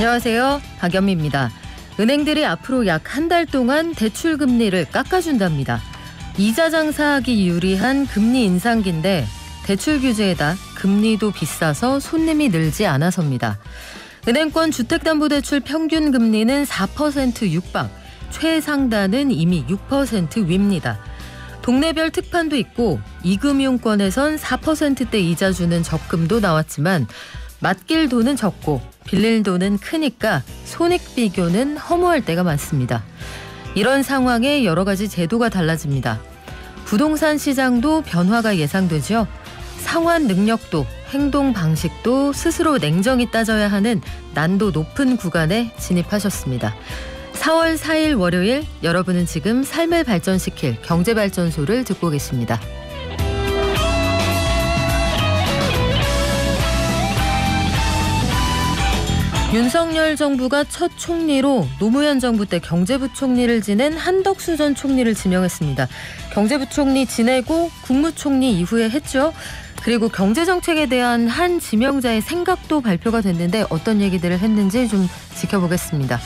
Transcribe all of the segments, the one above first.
안녕하세요. 박연미입니다. 은행들이 앞으로 약 한 달 동안 대출 금리를 깎아준답니다. 이자 장사하기 유리한 금리 인상기인데 대출 규제에다 금리도 비싸서 손님이 늘지 않아서입니다. 은행권 주택담보대출 평균 금리는 4% 육박, 최상단은 이미 6% 위입니다. 동네별 특판도 있고 이금융권에선 4%대 이자 주는 적금도 나왔지만 맡길 돈은 적고 빌릴 돈은 크니까 손익 비교는 허무할 때가 많습니다. 이런 상황에 여러 가지 제도가 달라집니다. 부동산 시장도 변화가 예상되죠. 상환 능력도 행동 방식도 스스로 냉정히 따져야 하는 난도 높은 구간에 진입하셨습니다. 4월 4일 월요일 여러분은 지금 삶을 발전시킬 경제발전소를 듣고 계십니다. 윤석열 정부가 첫 총리로 노무현 정부 때 경제부총리를 지낸 한덕수 전 총리를 지명했습니다. 경제부총리 지내고 국무총리 이후에 했죠. 그리고 경제정책에 대한 한 지명자의 생각도 발표가 됐는데 어떤 얘기들을 했는지 좀 지켜보겠습니다.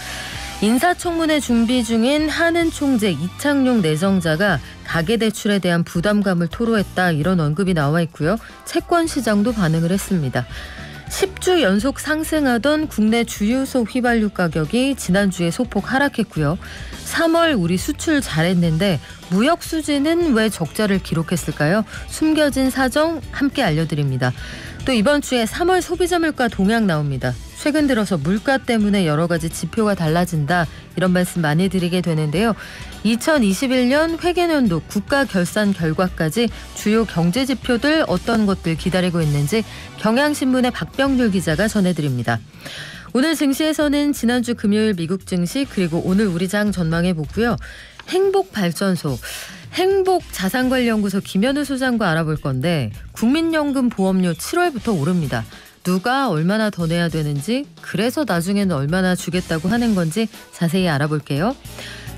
인사청문회 준비 중인 한은 총재 이창용 내정자가 가계대출에 대한 부담감을 토로했다, 이런 언급이 나와 있고요. 채권시장도 반응을 했습니다. 10주 연속 상승하던 국내 주유소 휘발유 가격이 지난주에 소폭 하락했고요. 3월 우리 수출 잘했는데 무역 수지는 왜 적자를 기록했을까요? 숨겨진 사정 함께 알려드립니다. 또 이번 주에 3월 소비자 물가 동향 나옵니다. 최근 들어서 물가 때문에 여러 가지 지표가 달라진다, 이런 말씀 많이 드리게 되는데요. 2021년 회계연도 국가 결산 결과까지 주요 경제 지표들 어떤 것들 기다리고 있는지 경향신문의 박병률 기자가 전해드립니다. 오늘 증시에서는 지난주 금요일 미국 증시 그리고 오늘 우리 장 전망해 보고요. 행복발전소, 행복자산관리연구소 김현우 소장과 알아볼 건데 국민연금 보험료 7월부터 오릅니다. 누가 얼마나 더 내야 되는지, 그래서 나중에는 얼마나 주겠다고 하는 건지 자세히 알아볼게요.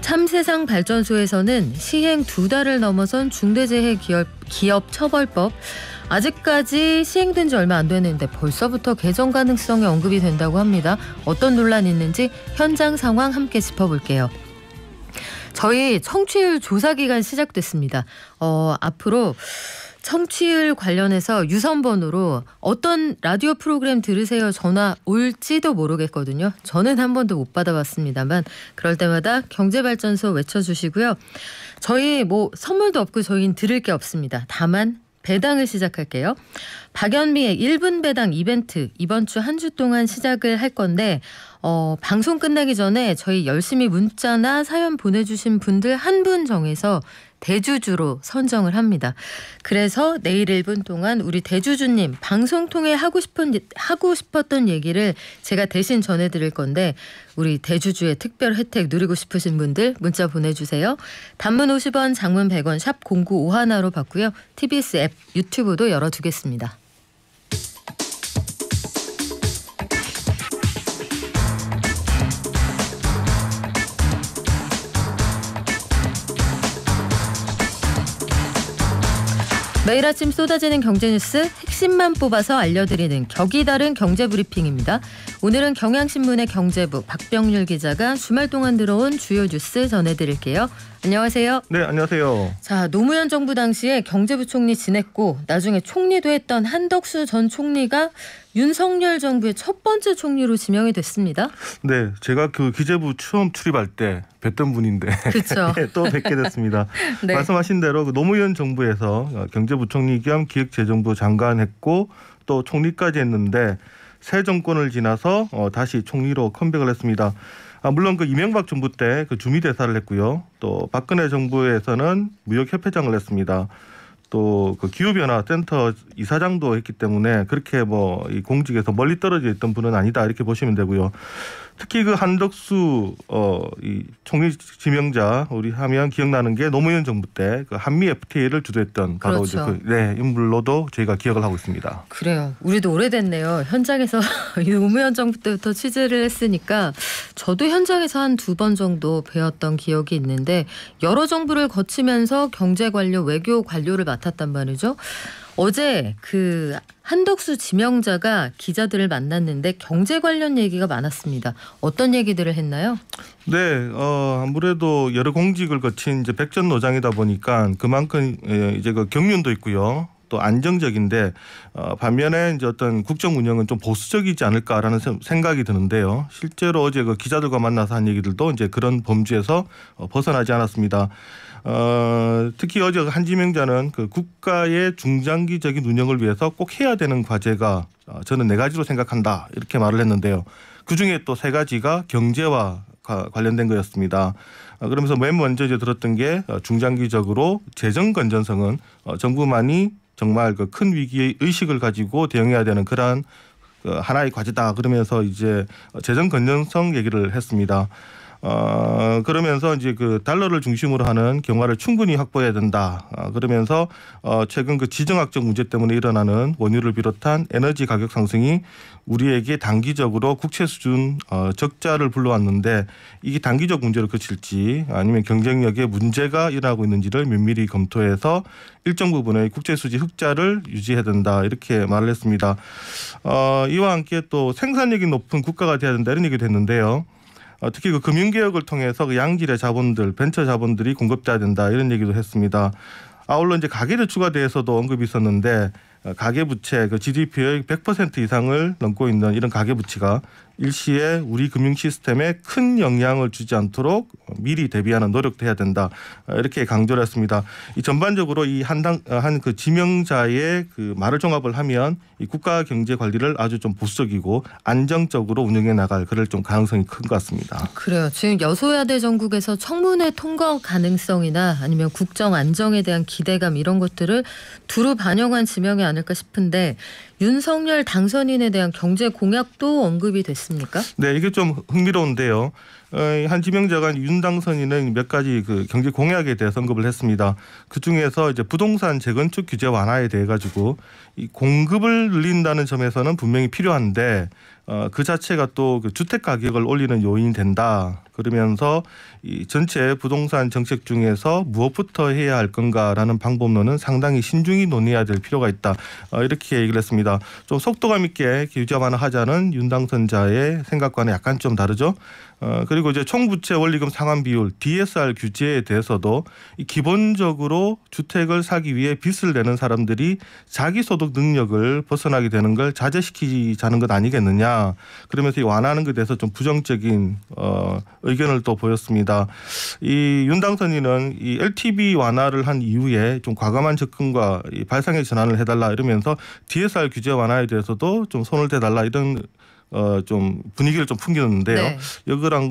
참세상 발전소에서는 시행 2달을 넘어선 중대재해기업 처벌법, 아직까지 시행된 지 얼마 안 되는데 벌써부터 개정 가능성이 언급이 된다고 합니다. 어떤 논란이 있는지 현장 상황 함께 짚어볼게요. 저희 청취율 조사 기간 시작됐습니다. 앞으로 청취율 관련해서 유선번호로 어떤 라디오 프로그램 들으세요 전화 올지도 모르겠거든요. 저는 한 번도 못 받아봤습니다만 그럴 때마다 경제발전소 외쳐주시고요. 저희 선물도 없고 저희는 들을 게 없습니다. 다만 배당을 시작할게요. 박연미의 1분 배당 이벤트 이번 주 한 주 동안 시작을 할 건데 방송 끝나기 전에 저희 열심히 문자나 사연 보내주신 분들 한 분 정해서 대주주로 선정을 합니다. 그래서 내일 1분 동안 우리 대주주님 방송 통해 하고 싶었던 얘기를 제가 대신 전해드릴 건데 우리 대주주의 특별 혜택 누리고 싶으신 분들 문자 보내주세요. 단문 50원, 장문 100원, 샵 0951로 받고요. TBS 앱, 유튜브도 열어두겠습니다. 매일 아침 쏟아지는 경제뉴스 핵심만 뽑아서 알려드리는 격이 다른 경제브리핑입니다. 오늘은 경향신문의 경제부 박병률 기자가 주말 동안 들어온 주요 뉴스 전해드릴게요. 안녕하세요. 네, 안녕하세요. 자, 노무현 정부 당시에 경제부총리 지냈고 나중에 총리도 했던 한덕수 전 총리가 윤석열 정부의 첫 번째 총리로 지명이 됐습니다. 네, 제가 그 기재부 처음 출입할 때 뵀던 분인데 그렇죠. 또 뵙게 됐습니다. 네. 말씀하신 대로 그 노무현 정부에서 경제부총리 겸 기획재정부 장관 했고 또 총리까지 했는데 새 정권을 지나서 다시 총리로 컴백을 했습니다. 물론 그 이명박 정부 때 그 주미대사를 했고요. 또 박근혜 정부에서는 무역협회장을 했습니다. 또 그 기후변화센터 이사장도 했기 때문에 그렇게 이 공직에서 멀리 떨어져 있던 분은 아니다, 이렇게 보시면 되고요. 특히 그 한덕수 이 총리 지명자 우리 하면 기억나는 게 노무현 정부 때 그 한미 FTA를 주도했던 바로 그렇죠. 이제 인물로도 저희가 기억을 하고 있습니다. 그래요. 우리도 오래됐네요. 현장에서 노무현 정부 때부터 취재를 했으니까 저도 현장에서 한 2번 정도 배웠던 기억이 있는데 여러 정부를 거치면서 경제 관료, 외교 관료를 맡았단 말이죠. 어제 그 한덕수 지명자가 기자들을 만났는데 경제 관련 얘기가 많았습니다. 어떤 얘기들을 했나요? 네, 아무래도 여러 공직을 거친 이제 백전노장이다 보니까 그만큼 이제 그 경륜도 있고요. 또 안정적인데 반면에 이제 어떤 국정 운영은 좀 보수적이지 않을까라는 생각이 드는데요. 실제로 어제 그 기자들과 만나서 한 얘기들도 이제 그런 범주에서 벗어나지 않았습니다. 특히 어제 한 지명자는 그 국가의 중장기적인 운영을 위해서 꼭 해야 되는 과제가 저는 4가지로 생각한다 이렇게 말을 했는데요. 그중에 또 3가지가 경제와 관련된 거였습니다. 그러면서 맨 먼저 이제 들었던 게 중장기적으로 재정 건전성은 정부만이 정말 그 큰 위기의 의식을 가지고 대응해야 되는 그러한 하나의 과제다. 그러면서 이제 재정 건전성 얘기를 했습니다. 그러면서 이제 그 달러를 중심으로 하는 경화를 충분히 확보해야 된다. 그러면서 최근 그 지정학적 문제 때문에 일어나는 원유를 비롯한 에너지 가격 상승이 우리에게 단기적으로 국채 수준 적자를 불러왔는데 이게 단기적 문제로 그칠지 아니면 경쟁력에 문제가 일어나고 있는지를 면밀히 검토해서 일정 부분의 국채 수지 흑자를 유지해야 된다. 이렇게 말을 했습니다. 이와 함께 또 생산력이 높은 국가가 돼야 된다. 이런 얘기도 했는데요. 특히 그 금융개혁을 통해서 그 양질의 자본들, 벤처 자본들이 공급돼야 된다 이런 얘기도 했습니다. 아울러 이제 가계대출에 대해서도 언급이 있었는데 가계부채, 그 GDP의 100% 이상을 넘고 있는 이런 가계부채가 일시에 우리 금융 시스템에 큰 영향을 주지 않도록 미리 대비하는 노력도 해야 된다. 이렇게 강조를 했습니다. 이 전반적으로 이 한 그 지명자의 그 말을 종합을 하면 이 국가 경제 관리를 아주 좀 보수적이고 안정적으로 운영해 나갈 그럴 좀 가능성이 큰 것 같습니다. 그래요. 지금 여소야대 정국에서 청문회 통과 가능성이나 아니면 국정 안정에 대한 기대감 이런 것들을 두루 반영한 지명이 아닐까 싶은데 윤석열 당선인에 대한 경제 공약도 언급이 됐습니까? 네, 이게 좀 흥미로운데요. 한 지명자가 윤 당선인은 몇 가지 그 경제 공약에 대해서 언급을 했습니다. 그 중에서 이제 부동산 재건축 규제 완화에 대해 가지고 이 공급을 늘린다는 점에서는 분명히 필요한데 그 자체가 또 그 주택 가격을 올리는 요인이 된다. 그러면서 이 전체 부동산 정책 중에서 무엇부터 해야 할 건가라는 방법론은 상당히 신중히 논의해야 될 필요가 있다. 이렇게 얘기를 했습니다. 좀 속도감 있게 규제 완화하자는 윤 당선자의 생각과는 약간 좀 다르죠. 그리고 이제 총부채 원리금 상환 비율 DSR 규제에 대해서도 기본적으로 주택을 사기 위해 빚을 내는 사람들이 자기 소득 능력을 벗어나게 되는 걸 자제시키자는 것 아니겠느냐. 그러면서 이 완화하는 것에 대해서 좀 부정적인 의견을 또 보였습니다. 이 윤 당선인은 이 LTV 완화를 한 이후에 좀 과감한 접근과 이 발상의 전환을 해달라 이러면서 DSR 규제 완화에 대해서도 좀 손을 대달라 이런 좀 분위기를 좀 풍기는데요. 네.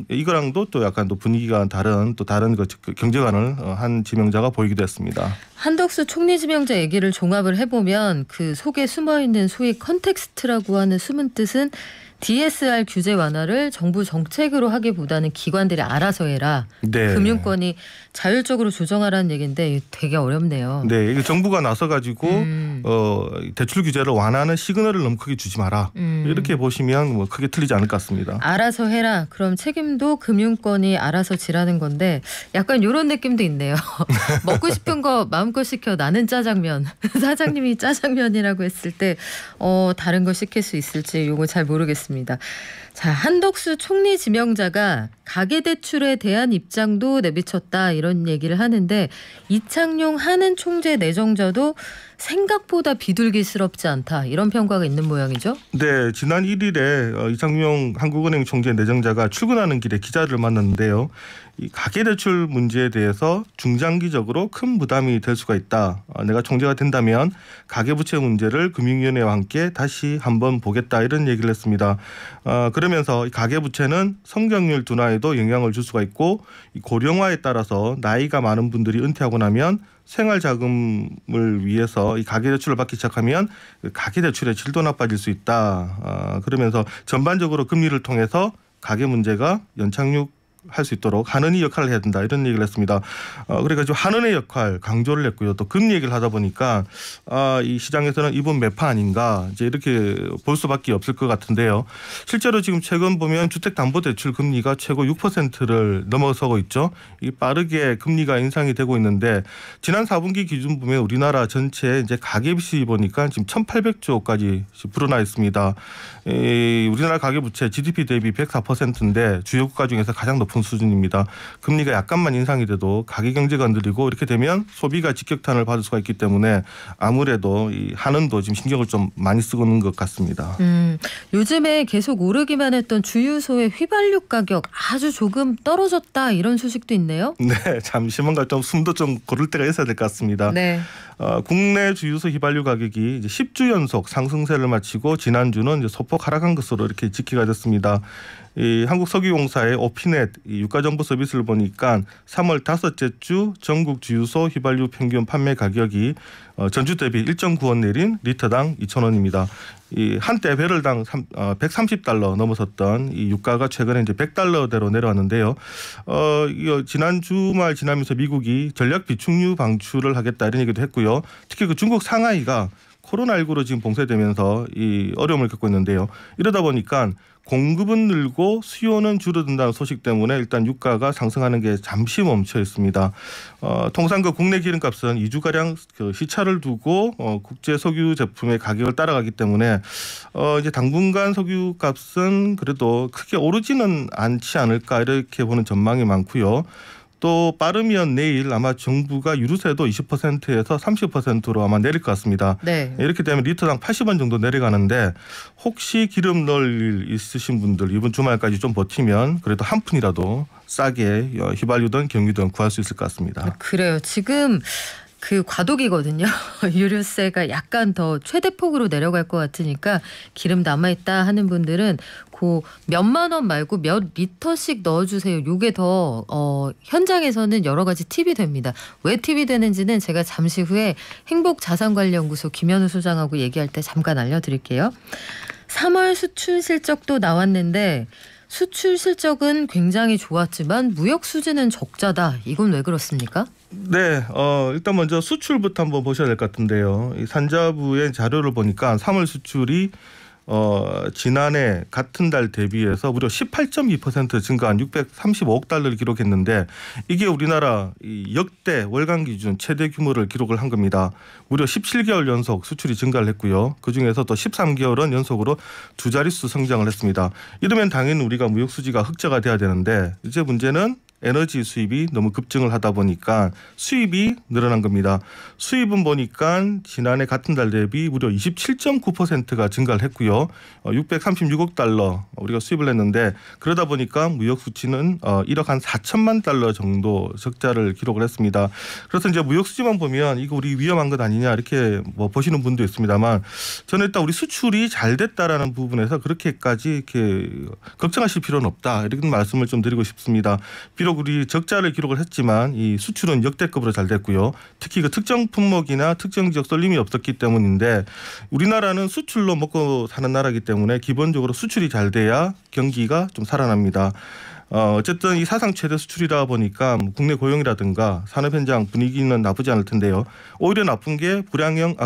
이거랑도 또 약간 또 분위기가 다른 그 경제관을 한 지명자가 보이기도 했습니다. 한덕수 총리 지명자 얘기를 종합을 해보면 그 속에 숨어있는 소위 컨텍스트라고 하는 숨은 뜻은 DSR 규제 완화를 정부 정책으로 하기보다는 기관들이 알아서 해라. 네. 금융권이 자율적으로 조정하라는 얘기인데 되게 어렵네요. 네, 이게 정부가 나서가지고 대출 규제를 완화하는 시그널을 너무 크게 주지 마라. 이렇게 보시면 뭐 크게 틀리지 않을 것 같습니다. 알아서 해라. 그럼 책임도 금융권이 알아서 지라는 건데 약간 이런 느낌도 있네요. 먹고 싶은 거 마음껏 시켜. 나는 짜장면. 사장님이 짜장면이라고 했을 때 다른 거 시킬 수 있을지 이거 잘 모르겠습니다. 자, 한덕수 총리 지명자가 가계대출에 대한 입장도 내비쳤다 이런 얘기를 하는데 이창용 한은 총재 내정자도 생각보다 비둘기스럽지 않다 이런 평가가 있는 모양이죠. 네, 지난 1일에 이창용 한국은행 총재 내정자가 출근하는 길에 기자를 만났는데요. 이 가계대출 문제에 대해서 중장기적으로 큰 부담이 될 수가 있다. 내가 총재가 된다면 가계부채 문제를 금융위원회와 함께 다시 한번 보겠다 이런 얘기를 했습니다. 그러면서 이 가계부채는 성장률 둔화에도 영향을 줄 수가 있고 이 고령화에 따라서 나이가 많은 분들이 은퇴하고 나면 생활자금을 위해서 이 가계대출을 받기 시작하면 가계대출의 질도 나빠질 수 있다. 그러면서 전반적으로 금리를 통해서 가계 문제가 연착륙 할 수 있도록 한은이 역할을 해야 된다 이런 얘기를 했습니다. 그래가지고 한은의 역할 강조를 했고요. 또 금리 얘기를 하다 보니까 이 시장에서는 이번 매파 아닌가 이제 이렇게 볼 수밖에 없을 것 같은데요. 실제로 지금 최근 보면 주택담보대출 금리가 최고 6%를 넘어서고 있죠. 이 빠르게 금리가 인상이 되고 있는데 지난 4분기 기준 보면 우리나라 전체 이제 가계빚이 보니까 지금 1,800조까지 불어나 있습니다. 우리나라 가계부채 GDP 대비 104%인데 주요 국가 중에서 가장 높은 수준입니다. 금리가 약간만 인상이 돼도 가계 경제가 흔들리고 이렇게 되면 소비가 직격탄을 받을 수가 있기 때문에 아무래도 이 한은도 지금 신경을 좀 많이 쓰고 있는 것 같습니다. 요즘에 계속 오르기만 했던 주유소의 휘발유 가격 아주 조금 떨어졌다 이런 소식도 있네요. 네, 잠시만가 좀 숨도 좀 고를 때가 있어야 될 것 같습니다. 네. 국내 주유소 휘발유 가격이 이제 10주 연속 상승세를 마치고 지난주는 이제 소폭 하락한 것으로 이렇게 집계가 됐습니다. 이 한국석유공사의 오피넷 유가정보 서비스를 보니까 3월 다섯째 주 전국 주유소 휘발유 평균 판매 가격이 전주 대비 1.9원 내린 리터당 2,000원입니다. 이 한때 배럴당 130달러 넘어섰던 이 유가가 최근에 이제 100달러대로 내려왔는데요. 이거 지난 주말 지나면서 미국이 전략 비축유 방출을 하겠다 이런 얘기도 했고요. 특히 그 중국 상하이가 코로나19로 지금 봉쇄되면서 이 어려움을 겪고 있는데요. 이러다 보니까 공급은 늘고 수요는 줄어든다는 소식 때문에 일단 유가가 상승하는 게 잠시 멈춰 있습니다. 통상 그 국내 기름값은 2주가량 그 시차를 두고 국제 석유 제품의 가격을 따라가기 때문에 이제 당분간 석유값은 그래도 크게 오르지는 않지 않을까 이렇게 보는 전망이 많고요. 또 빠르면 내일 아마 정부가 유류세도 20%에서 30%로 아마 내릴 것 같습니다. 네. 이렇게 되면 리터당 80원 정도 내려가는데 혹시 기름 넣을 일 있으신 분들 이번 주말까지 좀 버티면 그래도 한 푼이라도 싸게 휘발유든 경유든 구할 수 있을 것 같습니다. 그래요. 지금 그 과도기거든요. 유류세가 약간 더 최대폭으로 내려갈 것 같으니까 기름 남아있다 하는 분들은 그 몇만 원 말고 몇 리터씩 넣어주세요. 이게 더 현장에서는 여러 가지 팁이 됩니다. 왜 팁이 되는지는 제가 잠시 후에 행복자산관리연구소 김현우 소장하고 얘기할 때 잠깐 알려드릴게요. 3월 수출 실적도 나왔는데 수출 실적은 굉장히 좋았지만 무역 수지는 적자다. 이건 왜 그렇습니까? 네, 일단 먼저 수출부터 한번 보셔야 될 것 같은데요. 이 산자부의 자료를 보니까 3월 수출이 지난해 같은 달 대비해서 무려 18.2% 증가한 635억 달러를 기록했는데 이게 우리나라 이 역대 월간 기준 최대 규모를 기록을 한 겁니다. 무려 17개월 연속 수출이 증가를 했고요. 그중에서 또 13개월은 연속으로 두 자릿수 성장을 했습니다. 이러면 당연히 우리가 무역 수지가 흑자가 돼야 되는데 이제 문제는 에너지 수입이 너무 급증을 하다 보니까 수입이 늘어난 겁니다. 수입은 보니까 지난해 같은 달 대비 무려 27.9%가 증가를 했고요. 636억 달러 우리가 수입을 했는데 그러다 보니까 무역 수치는 1억 한 4천만 달러 정도 적자를 기록을 했습니다. 그래서 이제 무역 수지만 보면 이거 우리 위험한 것 아니냐 이렇게 뭐 보시는 분도 있습니다만 저는 일단 우리 수출이 잘 됐다라는 부분에서 그렇게까지 이렇게 걱정하실 필요는 없다 이런 말씀을 좀 드리고 싶습니다. 비록 우리 적자를 기록을 했지만 이 수출은 역대급으로 잘 됐고요. 특히 그 특정 품목이나 특정 지역 쏠림이 없었기 때문인데 우리나라는 수출로 먹고 사는 나라이기 때문에 기본적으로 수출이 잘 돼야 경기가 좀 살아납니다. 어쨌든 이 사상 최대 수출이다 보니까 국내 고용이라든가 산업 현장 분위기는 나쁘지 않을 텐데요. 오히려 나쁜 게 불황형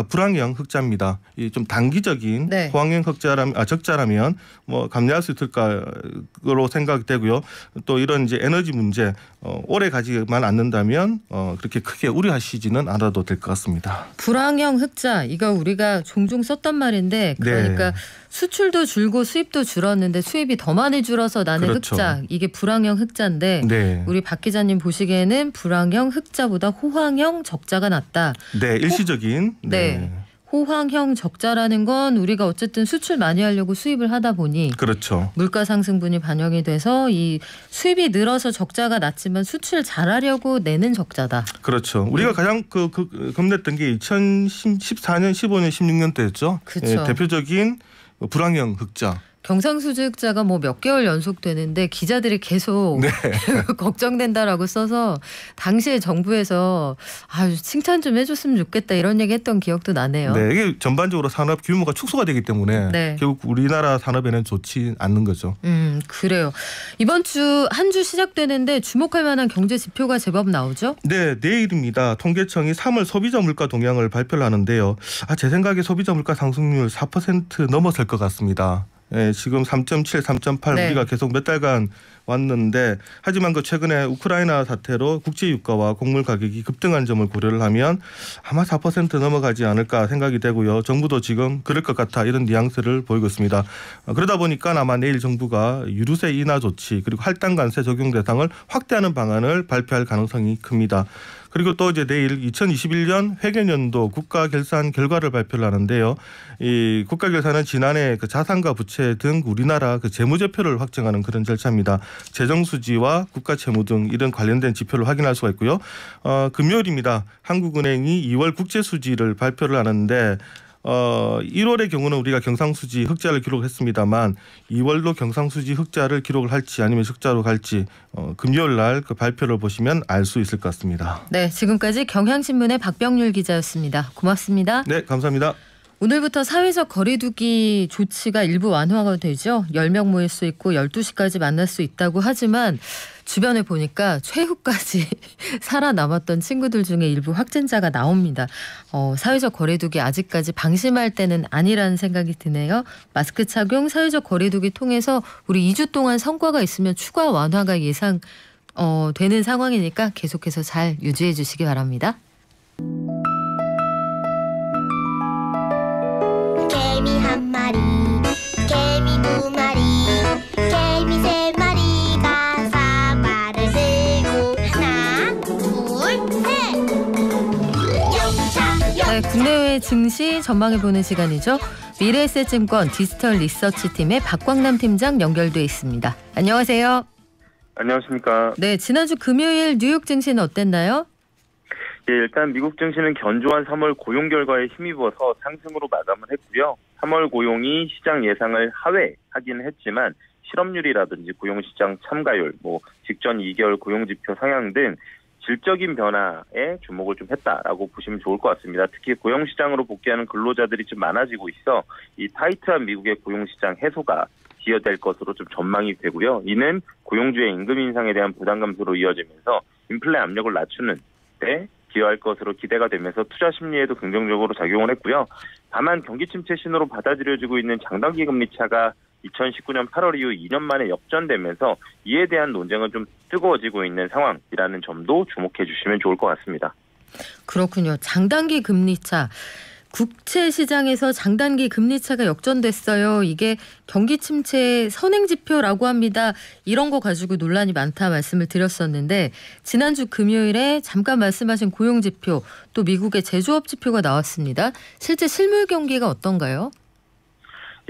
흑자입니다. 이 좀 단기적인 네. 호황형 적자라면 뭐 감내할 수 있을까로 생각되고요. 또 이런 이제 에너지 문제 오래 가지만 않는다면 그렇게 크게 우려하시지는 않아도 될 것 같습니다. 불황형 흑자 이거 우리가 종종 썼던 말인데 그러니까 네. 수출도 줄고 수입도 줄었는데 수입이 더 많이 줄어서 나는 그렇죠. 흑자 이게 불황형 흑자인데 네. 우리 박 기자님 보시기에는 불황형 흑자보다 호황형 적자가 낫다. 네, 일시적인. 네. 호황형 적자라는 건 우리가 어쨌든 수출 많이 하려고 수입을 하다 보니 그렇죠. 물가 상승분이 반영이 돼서 이 수입이 늘어서 적자가 났지만 수출 잘하려고 내는 적자다. 그렇죠. 우리가 가장 겁냈던 게 2014년, 15년, 16년 때였죠. 그렇죠. 대표적인 불황형 흑자. 경상수직자가 뭐 몇 개월 연속 되는데 기자들이 계속 네. 걱정된다라고 써서 당시에 정부에서 아유 칭찬 좀 해줬으면 좋겠다 이런 얘기했던 기억도 나네요. 네, 이게 전반적으로 산업 규모가 축소가 되기 때문에 네. 결국 우리나라 산업에는 좋지 않는 거죠. 그래요. 이번 주 한 주 시작되는데 주목할 만한 경제 지표가 제법 나오죠? 네, 내일입니다. 통계청이 3월 소비자 물가 동향을 발표를 하는데요. 제 생각에 소비자 물가 상승률 4% 넘어설 것 같습니다. 예, 지금 3.7, 3.8 네. 우리가 계속 몇 달간 왔는데 하지만 그 최근에 우크라이나 사태로 국제 유가와 곡물 가격이 급등한 점을 고려를 하면 아마 4% 넘어가지 않을까 생각이 되고요. 정부도 지금 그럴 것 같아 이런 뉘앙스를 보이고 있습니다. 그러다 보니까 아마 내일 정부가 유류세 인하 조치 그리고 할당 관세 적용 대상을 확대하는 방안을 발표할 가능성이 큽니다. 그리고 또 이제 내일 2021년 회계연도 국가결산 결과를 발표를 하는데요. 이 국가결산은 지난해 그 자산과 부채 등 우리나라 그 재무제표를 확정하는 그런 절차입니다. 재정수지와 국가채무 등 이런 관련된 지표를 확인할 수가 있고요. 금요일입니다. 한국은행이 2월 국제수지를 발표를 하는데 1월의 경우는 우리가 경상수지 흑자를 기록했습니다만 2월도 경상수지 흑자를 기록을 할지 아니면 흑자로 갈지 금요일 날 그 발표를 보시면 알 수 있을 것 같습니다. 네, 지금까지 경향신문의 박병률 기자였습니다. 고맙습니다. 네, 감사합니다. 오늘부터 사회적 거리두기 조치가 일부 완화가 되죠. 10명 모일 수 있고 12시까지 만날 수 있다고 하지만 주변에 보니까 최후까지 살아남았던 친구들 중에 일부 확진자가 나옵니다. 사회적 거리두기 아직까지 방심할 때는 아니라는 생각이 드네요. 마스크 착용, 사회적 거리두기 통해서 우리 2주 동안 성과가 있으면 추가 완화가 예상 되는 상황이니까 계속해서 잘 유지해 주시기 바랍니다. 개미 한 마리, 개미 두 마리, 개미 세 마리가 사과를 들고 하나, 둘, 셋. 영차, 네, 국내외 증시 전망해보는 시간이죠. 미래에셋증권 디지털 리서치팀의 박광남 팀장 연결돼 있습니다. 안녕하세요. 안녕하십니까. 네, 지난주 금요일 뉴욕 증시는 어땠나요? 예, 일단 미국 증시는 견조한 3월 고용 결과에 힘입어서 상승으로 마감을 했고요. 3월 고용이 시장 예상을 하회하긴 했지만 실업률이라든지 고용시장 참가율, 직전 2개월 고용지표 상향 등 질적인 변화에 주목을 좀 했다라고 보시면 좋을 것 같습니다. 특히 고용시장으로 복귀하는 근로자들이 좀 많아지고 있어 이 타이트한 미국의 고용시장 해소가 기여될 것으로 좀 전망이 되고요. 이는 고용주의 임금 인상에 대한 부담 감소로 이어지면서 인플레 압력을 낮추는 데 기여할 것으로 기대가 되면서 투자 심리에도 긍정적으로 작용을 했고요. 다만 경기 침체 신호로 받아들여지고 있는 장단기 금리 차가 2019년 8월 이후 2년 만에 역전되면서 이에 대한 논쟁은 좀 뜨거워지고 있는 상황이라는 점도 주목해 주시면 좋을 것 같습니다. 그렇군요. 장단기 금리차. 국채 시장에서 장단기 금리차가 역전됐어요. 이게 경기 침체의 선행지표라고 합니다. 이런 거 가지고 논란이 많다 말씀을 드렸었는데 지난주 금요일에 잠깐 말씀하신 고용지표 또 미국의 제조업 지표가 나왔습니다. 실제 실물 경기가 어떤가요?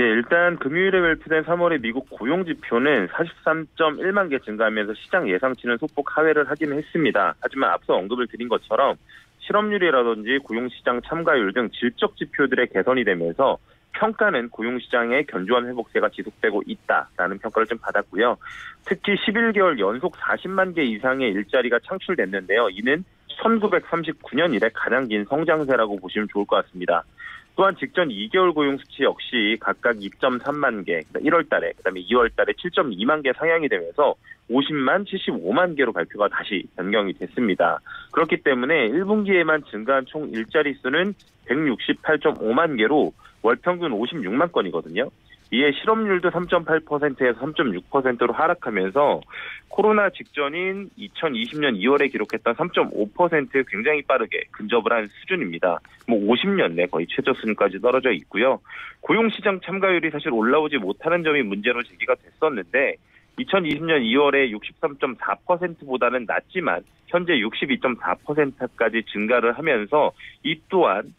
예, 일단 금요일에 발표된 3월의 미국 고용지표는 43.1만 개 증가하면서 시장 예상치는 소폭 하회를 하기는 했습니다. 하지만 앞서 언급을 드린 것처럼 실업률이라든지 고용시장 참가율 등 질적 지표들의 개선이 되면서 평가는 고용시장의 견조한 회복세가 지속되고 있다라는 평가를 좀 받았고요. 특히 11개월 연속 40만 개 이상의 일자리가 창출됐는데요. 이는 1939년 이래 가장 긴 성장세라고 보시면 좋을 것 같습니다. 또한 직전 2개월 고용 수치 역시 각각 2.3만 개, 1월 달에, 그다음에 2월 달에 7.2만 개 상향이 되면서 50만, 75만 개로 발표가 다시 변경이 됐습니다. 그렇기 때문에 1분기에만 증가한 총 일자리 수는 168.5만 개로 월 평균 56만 건이거든요. 이에 실업률도 3.8%에서 3.6%로 하락하면서 코로나 직전인 2020년 2월에 기록했던 3.5% 굉장히 빠르게 근접을 한 수준입니다. 50년 내 거의 최저 수준까지 떨어져 있고요. 고용시장 참가율이 사실 올라오지 못하는 점이 문제로 제기가 됐었는데 2020년 2월에 63.4%보다는 낮지만 현재 62.4%까지 증가를 하면서 이 또한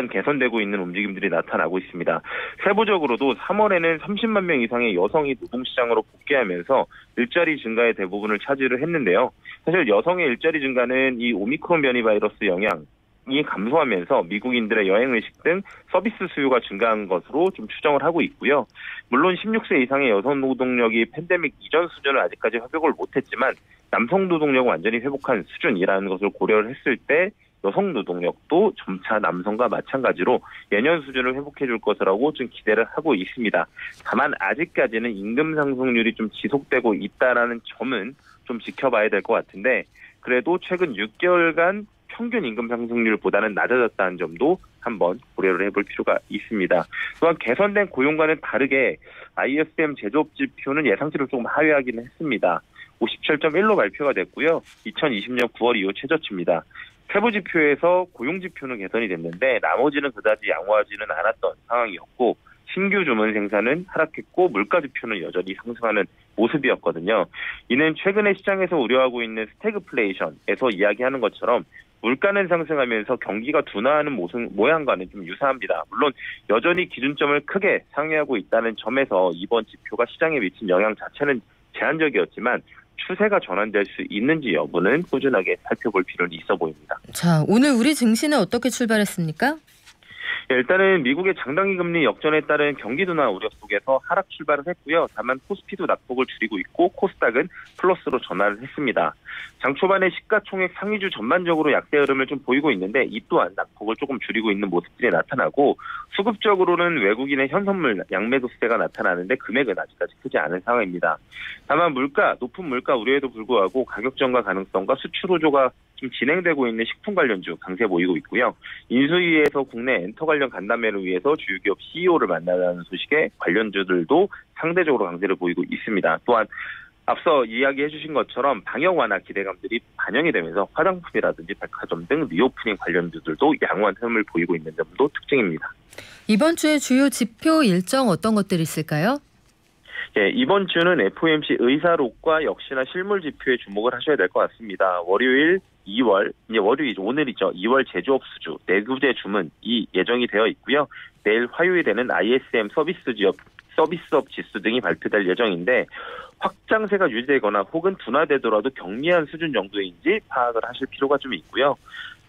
개선되고 있는 움직임들이 나타나고 있습니다. 세부적으로도 3월에는 30만 명 이상의 여성이 노동시장으로 복귀하면서 일자리 증가의 대부분을 차지를 했는데요. 사실 여성의 일자리 증가는 이 오미크론 변이 바이러스 영향 이 감소하면서 미국인들의 여행의식 등 서비스 수요가 증가한 것으로 좀 추정을 하고 있고요. 물론 16세 이상의 여성 노동력이 팬데믹 이전 수준을 아직까지 회복을 못했지만 남성 노동력은 완전히 회복한 수준이라는 것을 고려를 했을 때 여성 노동력도 점차 남성과 마찬가지로 예년 수준을 회복해 줄 것이라고 좀 기대를 하고 있습니다. 다만 아직까지는 임금 상승률이 좀 지속되고 있다라는 점은 좀 지켜봐야 될 것 같은데 그래도 최근 6개월간 평균 임금 상승률보다는 낮아졌다는 점도 한번 고려를 해볼 필요가 있습니다. 또한 개선된 고용과는 다르게 ISM 제조업 지표는 예상치를 조금 하회하기는 했습니다. 57.1로 발표가 됐고요. 2020년 9월 이후 최저치입니다. 세부 지표에서 고용 지표는 개선이 됐는데 나머지는 그다지 양호하지는 않았던 상황이었고 신규 주문 생산은 하락했고 물가 지표는 여전히 상승하는 모습이었거든요. 이는 최근에 시장에서 우려하고 있는 스태그플레이션에서 이야기하는 것처럼 물가는 상승하면서 경기가 둔화하는 모양과는 좀 유사합니다. 물론 여전히 기준점을 크게 상회하고 있다는 점에서 이번 지표가 시장에 미친 영향 자체는 제한적이었지만 추세가 전환될 수 있는지 여부는 꾸준하게 살펴볼 필요는 있어 보입니다. 자, 오늘 우리 증시는 어떻게 출발했습니까? 일단은 미국의 장단기 금리 역전에 따른 경기 둔화 우려 속에서 하락 출발을 했고요. 다만 코스피도 낙폭을 줄이고 있고 코스닥은 플러스로 전환을 했습니다. 장 초반에 시가총액 상위주 전반적으로 약세 흐름을 좀 보이고 있는데 이 또한 낙폭을 조금 줄이고 있는 모습들이 나타나고 수급적으로는 외국인의 현선물 양매도세가 나타나는데 금액은 아직까지 크지 않은 상황입니다. 다만 높은 물가 우려에도 불구하고 가격 전가 가능성과 수출 호조가 좀 진행되고 있는 식품 관련주 강세 보이고 있고요. 인수위에서 국내 엔터 관련 간담회를 위해서 주요 기업 CEO를 만나는 소식에 관련주들도 상대적으로 강세를 보이고 있습니다. 또한 앞서 이야기해 주신 것처럼 방역 완화 기대감들이 반영이 되면서 화장품이라든지 백화점 등 리오프닝 관련주들도 양호한 흐름을 보이고 있는 점도 특징입니다. 이번 주에 주요 지표 일정 어떤 것들이 있을까요? 예, 이번 주는 FOMC 의사록과 역시나 실물 지표에 주목을 하셔야 될 것 같습니다. 월요일 2월, 오늘이죠. 2월 제조업 수주, 내구재 주문이 예정이 되어 있고요. 내일 화요일에는 ISM 서비스업 지수 등이 발표될 예정인데 확장세가 유지되거나 혹은 둔화되더라도 경미한 수준 정도인지 파악을 하실 필요가 좀 있고요.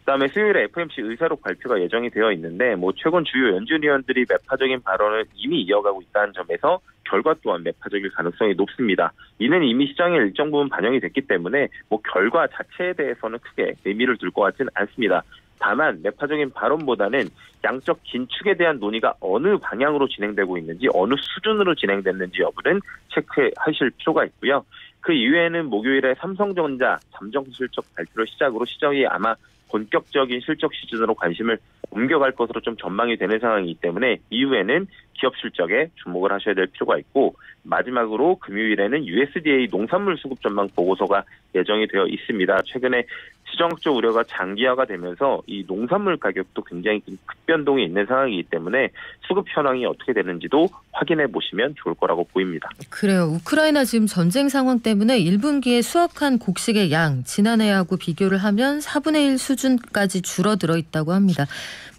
그다음에 수요일에 FOMC 의사록 발표가 예정이 되어 있는데 최근 주요 연준 위원들이 매파적인 발언을 이미 이어가고 있다는 점에서 결과 또한 매파적일 가능성이 높습니다. 이는 이미 시장에 일정 부분 반영이 됐기 때문에 결과 자체에 대해서는 크게 의미를 둘 것 같지는 않습니다. 다만 매파적인 발언보다는 양적 긴축에 대한 논의가 어느 방향으로 진행되고 있는지 어느 수준으로 진행됐는지 여부는 체크하실 필요가 있고요. 그 이후에는 목요일에 삼성전자 잠정 실적 발표를 시작으로 시장이 아마 본격적인 실적 시즌으로 관심을 옮겨갈 것으로 좀 전망이 되는 상황이기 때문에 이후에는 기업 실적에 주목을 하셔야 될 필요가 있고 마지막으로 금요일에는 USDA 농산물 수급 전망 보고서가 예정이 되어 있습니다. 최근에 시정적 우려가 장기화가 되면서 이 농산물 가격도 굉장히 급변동이 있는 상황이기 때문에 수급 현황이 어떻게 되는지도 확인해 보시면 좋을 거라고 보입니다. 그래요. 우크라이나 지금 전쟁 상황 때문에 1분기에 수확한 곡식의 양 지난해하고 비교를 하면 4분의 1 수준까지 줄어들어 있다고 합니다.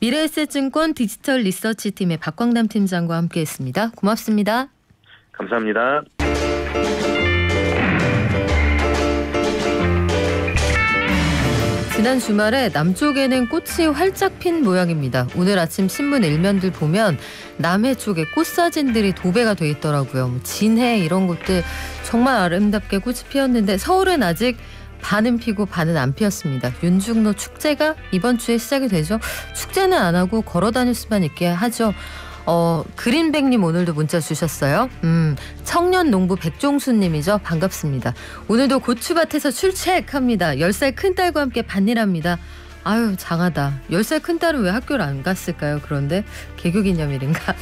미래에셋증권 디지털 리서치 팀의 박광남 팀장과 함께했습니다. 고맙습니다. 감사합니다. 지난 주말에 남쪽에는 꽃이 활짝 핀 모양입니다. 오늘 아침 신문 일면들 보면 남해 쪽에 꽃 사진들이 도배가 돼 있더라고요. 진해 이런 곳들 정말 아름답게 꽃이 피었는데 서울은 아직 반은 피고 반은 안 피었습니다. 윤중로 축제가 이번 주에 시작이 되죠. 축제는 안 하고 걸어 다닐 수만 있게 하죠. 그린백님 오늘도 문자 주셨어요. 청년 농부 백종수님이죠. 반갑습니다. 오늘도 고추밭에서 출첵합니다. 10살 큰딸과 함께 밭일합니다. 아유 장하다. 10살 큰딸은 왜 학교를 안 갔을까요? 그런데 개교기념일인가?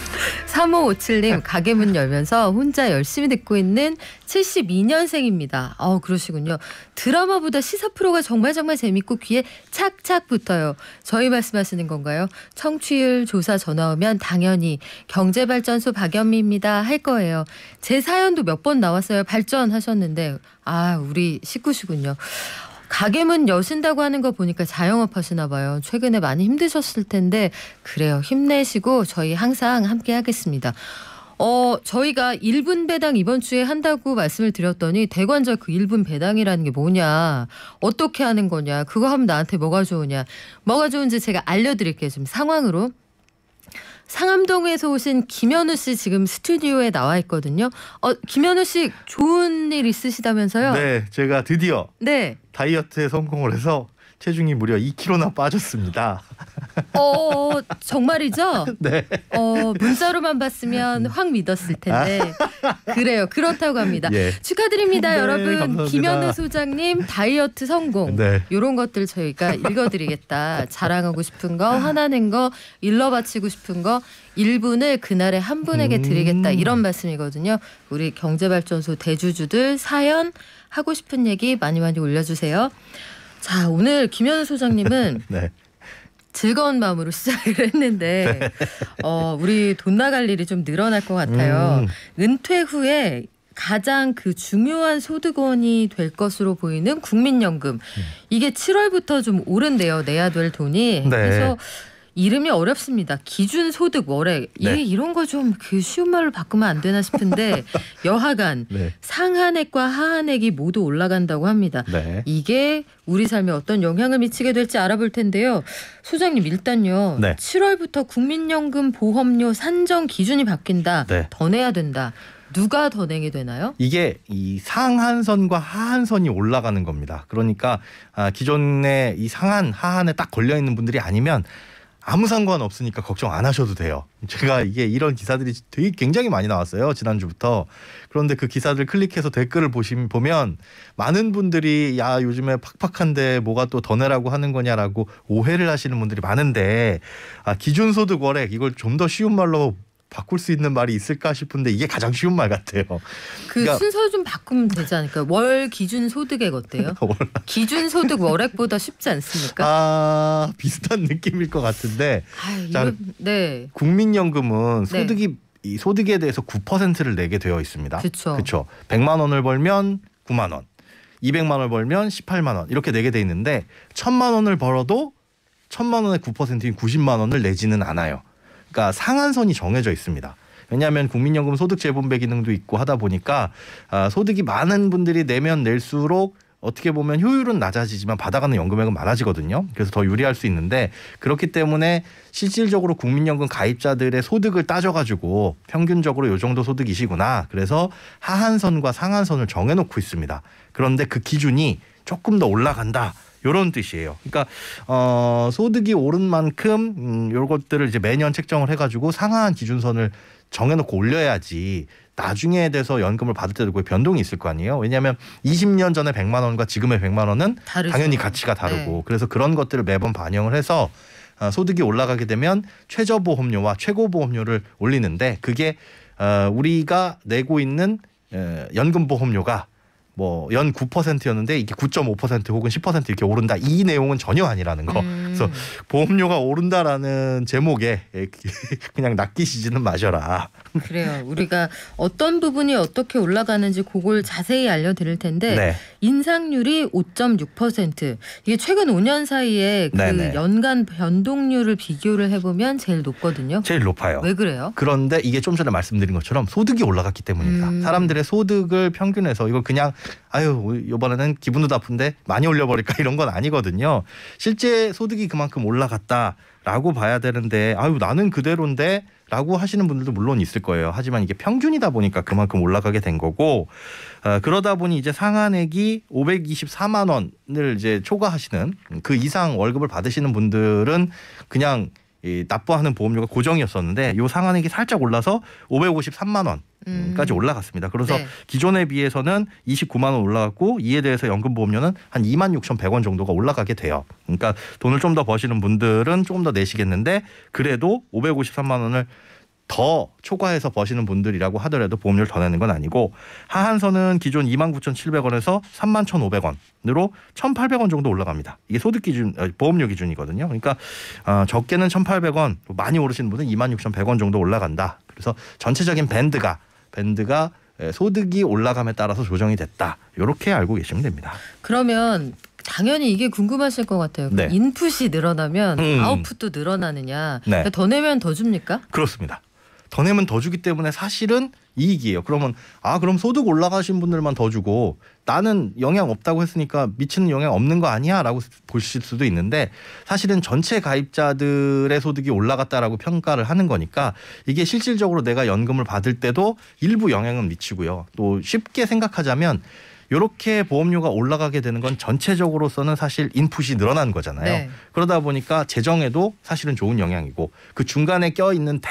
3557님 가게 문 열면서 혼자 열심히 듣고 있는 72년생입니다. 그러시군요. 드라마보다 시사 프로가 정말 재밌고 귀에 착착 붙어요. 저희 말씀하시는 건가요? 청취율 조사 전화 오면 당연히 경제발전소 박연미입니다 할 거예요. 제 사연도 몇 번 나왔어요. 발전하셨는데 우리 식구시군요. 가게 문 여신다고 하는 거 보니까 자영업 하시나 봐요. 최근에 많이 힘드셨을 텐데 그래요. 힘내시고 저희 항상 함께 하겠습니다. 저희가 1분 배당 이번 주에 한다고 말씀을 드렸더니 대관절 그 1분 배당이라는 게 뭐냐, 어떻게 하는 거냐, 그거 하면 나한테 뭐가 좋으냐, 뭐가 좋은지 제가 알려드릴게요. 지금 상황으로. 상암동에서 오신 김현우 씨 지금 스튜디오에 나와 있거든요. 김현우 씨 좋은 일 있으시다면서요? 네, 제가 드디어 네. 다이어트에 성공을 해서 체중이 무려 2kg나 빠졌습니다. 정말이죠? 네. 문자로만 봤으면 확 믿었을 텐데. 그래요. 그렇다고 합니다. 예. 축하드립니다, 네, 여러분. 감사합니다. 김현우 소장님 다이어트 성공. 네. 이런 것들 저희가 읽어드리겠다. 자랑하고 싶은 거, 화나는 거, 일러 바치고 싶은 거 1분을 그날에 한 분에게 드리겠다. 이런 말씀이거든요. 우리 경제발전소 대주주들 사연 하고 싶은 얘기 많이 많이 올려주세요. 자, 오늘 김현우 소장님은 네. 즐거운 마음으로 시작을 했는데 우리 돈 나갈 일이 좀 늘어날 것 같아요. 은퇴 후에 가장 그 중요한 소득원이 될 것으로 보이는 국민연금. 이게 7월부터 좀 오른대요. 내야 될 돈이. 네. 그래서 이름이 어렵습니다. 기준소득 월액. 네. 이런 거 좀 그 쉬운 말로 바꾸면 안 되나 싶은데 여하간 네. 상한액과 하한액이 모두 올라간다고 합니다. 네. 이게 우리 삶에 어떤 영향을 미치게 될지 알아볼 텐데요. 소장님 일단요. 네. 7월부터 국민연금 보험료 산정 기준이 바뀐다. 네. 더 내야 된다. 누가 더 내게 되나요? 이게 이 상한선과 하한선이 올라가는 겁니다. 그러니까 기존에 이 상한, 하한에 딱 걸려 있는 분들이 아니면 아무 상관 없으니까 걱정 안 하셔도 돼요. 제가 이게 이런 기사들이 되게 굉장히 많이 나왔어요. 지난주부터. 그런데 그 기사들 클릭해서 댓글을 보면 많은 분들이 야 요즘에 팍팍한데 뭐가 또 더 내라고 하는 거냐라고 오해를 하시는 분들이 많은데 기준소득 월액 이걸 좀 더 쉬운 말로 바꿀 수 있는 말이 있을까 싶은데 이게 가장 쉬운 말 같아요. 그러니까 순서 좀 바꾸면 되지 않을까요? 월 기준 소득액 어때요? 기준 소득 월액보다 쉽지 않습니까? 비슷한 느낌일 것 같은데. 자, 네. 국민연금은 네. 이 소득에 대해서 9%를 내게 되어 있습니다. 그렇죠. 100만 원을 벌면 9만 원, 200만 원을 벌면 18만 원 이렇게 내게 돼 있는데 1000만 원을 벌어도 1000만 원의 9%인 90만 원을 내지는 않아요. 그러니까 상한선이 정해져 있습니다. 왜냐하면 국민연금 소득 재분배 기능도 있고 하다 보니까 소득이 많은 분들이 내면 낼수록 어떻게 보면 효율은 낮아지지만 받아가는 연금액은 많아지거든요. 그래서 더 유리할 수 있는데 그렇기 때문에 실질적으로 국민연금 가입자들의 소득을 따져가지고 평균적으로 이 정도 소득이시구나. 그래서 하한선과 상한선을 정해놓고 있습니다. 그런데 그 기준이 조금 더 올라간다. 이런 뜻이에요. 그러니까 소득이 오른 만큼 요것들을 이제 매년 책정을 해가지고 상한 기준선을 정해놓고 올려야지 나중에 돼서 연금을 받을 때도 그 변동이 있을 거 아니에요. 왜냐하면 20년 전에 100만 원과 지금의 100만 원은 다르죠. 당연히 가치가 다르고 네. 그래서 그런 것들을 매번 반영을 해서 소득이 올라가게 되면 최저보험료와 최고보험료를 올리는데 그게 우리가 내고 있는 연금보험료가 뭐 연 9%였는데 이게 9.5% 혹은 10% 이렇게 오른다. 이 내용은 전혀 아니라는 거. 그래서 보험료가 오른다라는 제목에 그냥 낚이시지는 마셔라. 그래요. 우리가 어떤 부분이 어떻게 올라가는지 그걸 자세히 알려드릴 텐데 네. 인상률이 5.6%. 이게 최근 5년 사이에 그 네네. 연간 변동률을 비교를 해보면 제일 높거든요. 제일 높아요. 왜 그래요? 그런데 이게 좀 전에 말씀드린 것처럼 소득이 올라갔기 때문입니다. 사람들의 소득을 평균해서 이걸 그냥 아유 이번에는 기분도 나쁜데 많이 올려버릴까 이런 건 아니거든요. 실제 소득이 그만큼 올라갔다라고 봐야 되는데 아유 나는 그대로인데 라고 하시는 분들도 물론 있을 거예요. 하지만 이게 평균이다 보니까 그만큼 올라가게 된 거고 그러다 보니 이제 상한액이 524만 원을 이제 초과하시는 그 이상 월급을 받으시는 분들은 그냥 납부하는 보험료가 고정이었었는데 이 상한액이 살짝 올라서 553만 원까지 올라갔습니다. 그래서 네. 기존에 비해서는 29만 원 올라갔고 이에 대해서 연금보험료는 한 26,100원 정도가 올라가게 돼요. 그러니까 돈을 좀 더 버시는 분들은 조금 더 내시겠는데 그래도 553만 원을 더 초과해서 버시는 분들이라고 하더라도 보험료를 더 내는 건 아니고 하한선은 기존 29,700원에서 31,500원으로 1,800원 정도 올라갑니다. 이게 소득 기준 보험료 기준이거든요. 그러니까 적게는 1,800원, 많이 오르시는 분은 26,100원 정도 올라간다. 그래서 전체적인 밴드가 소득이 올라감에 따라서 조정이 됐다. 이렇게 알고 계시면 됩니다. 그러면 당연히 이게 궁금하실 것 같아요. 네. 인풋이 늘어나면 아웃풋도 늘어나느냐. 네. 더 내면 더 줍니까? 그렇습니다. 더 내면 더 주기 때문에 사실은 이익이에요. 그러면 그럼 소득 올라가신 분들만 더 주고 나는 영향 없다고 했으니까 미치는 영향 없는 거 아니야? 라고 보실 수도 있는데 사실은 전체 가입자들의 소득이 올라갔다라고 평가를 하는 거니까 이게 실질적으로 내가 연금을 받을 때도 일부 영향은 미치고요. 또 쉽게 생각하자면 이렇게 보험료가 올라가게 되는 건 전체적으로서는 사실 인풋이 늘어난 거잖아요. 네. 그러다 보니까 재정에도 사실은 좋은 영향이고 그 중간에 껴있는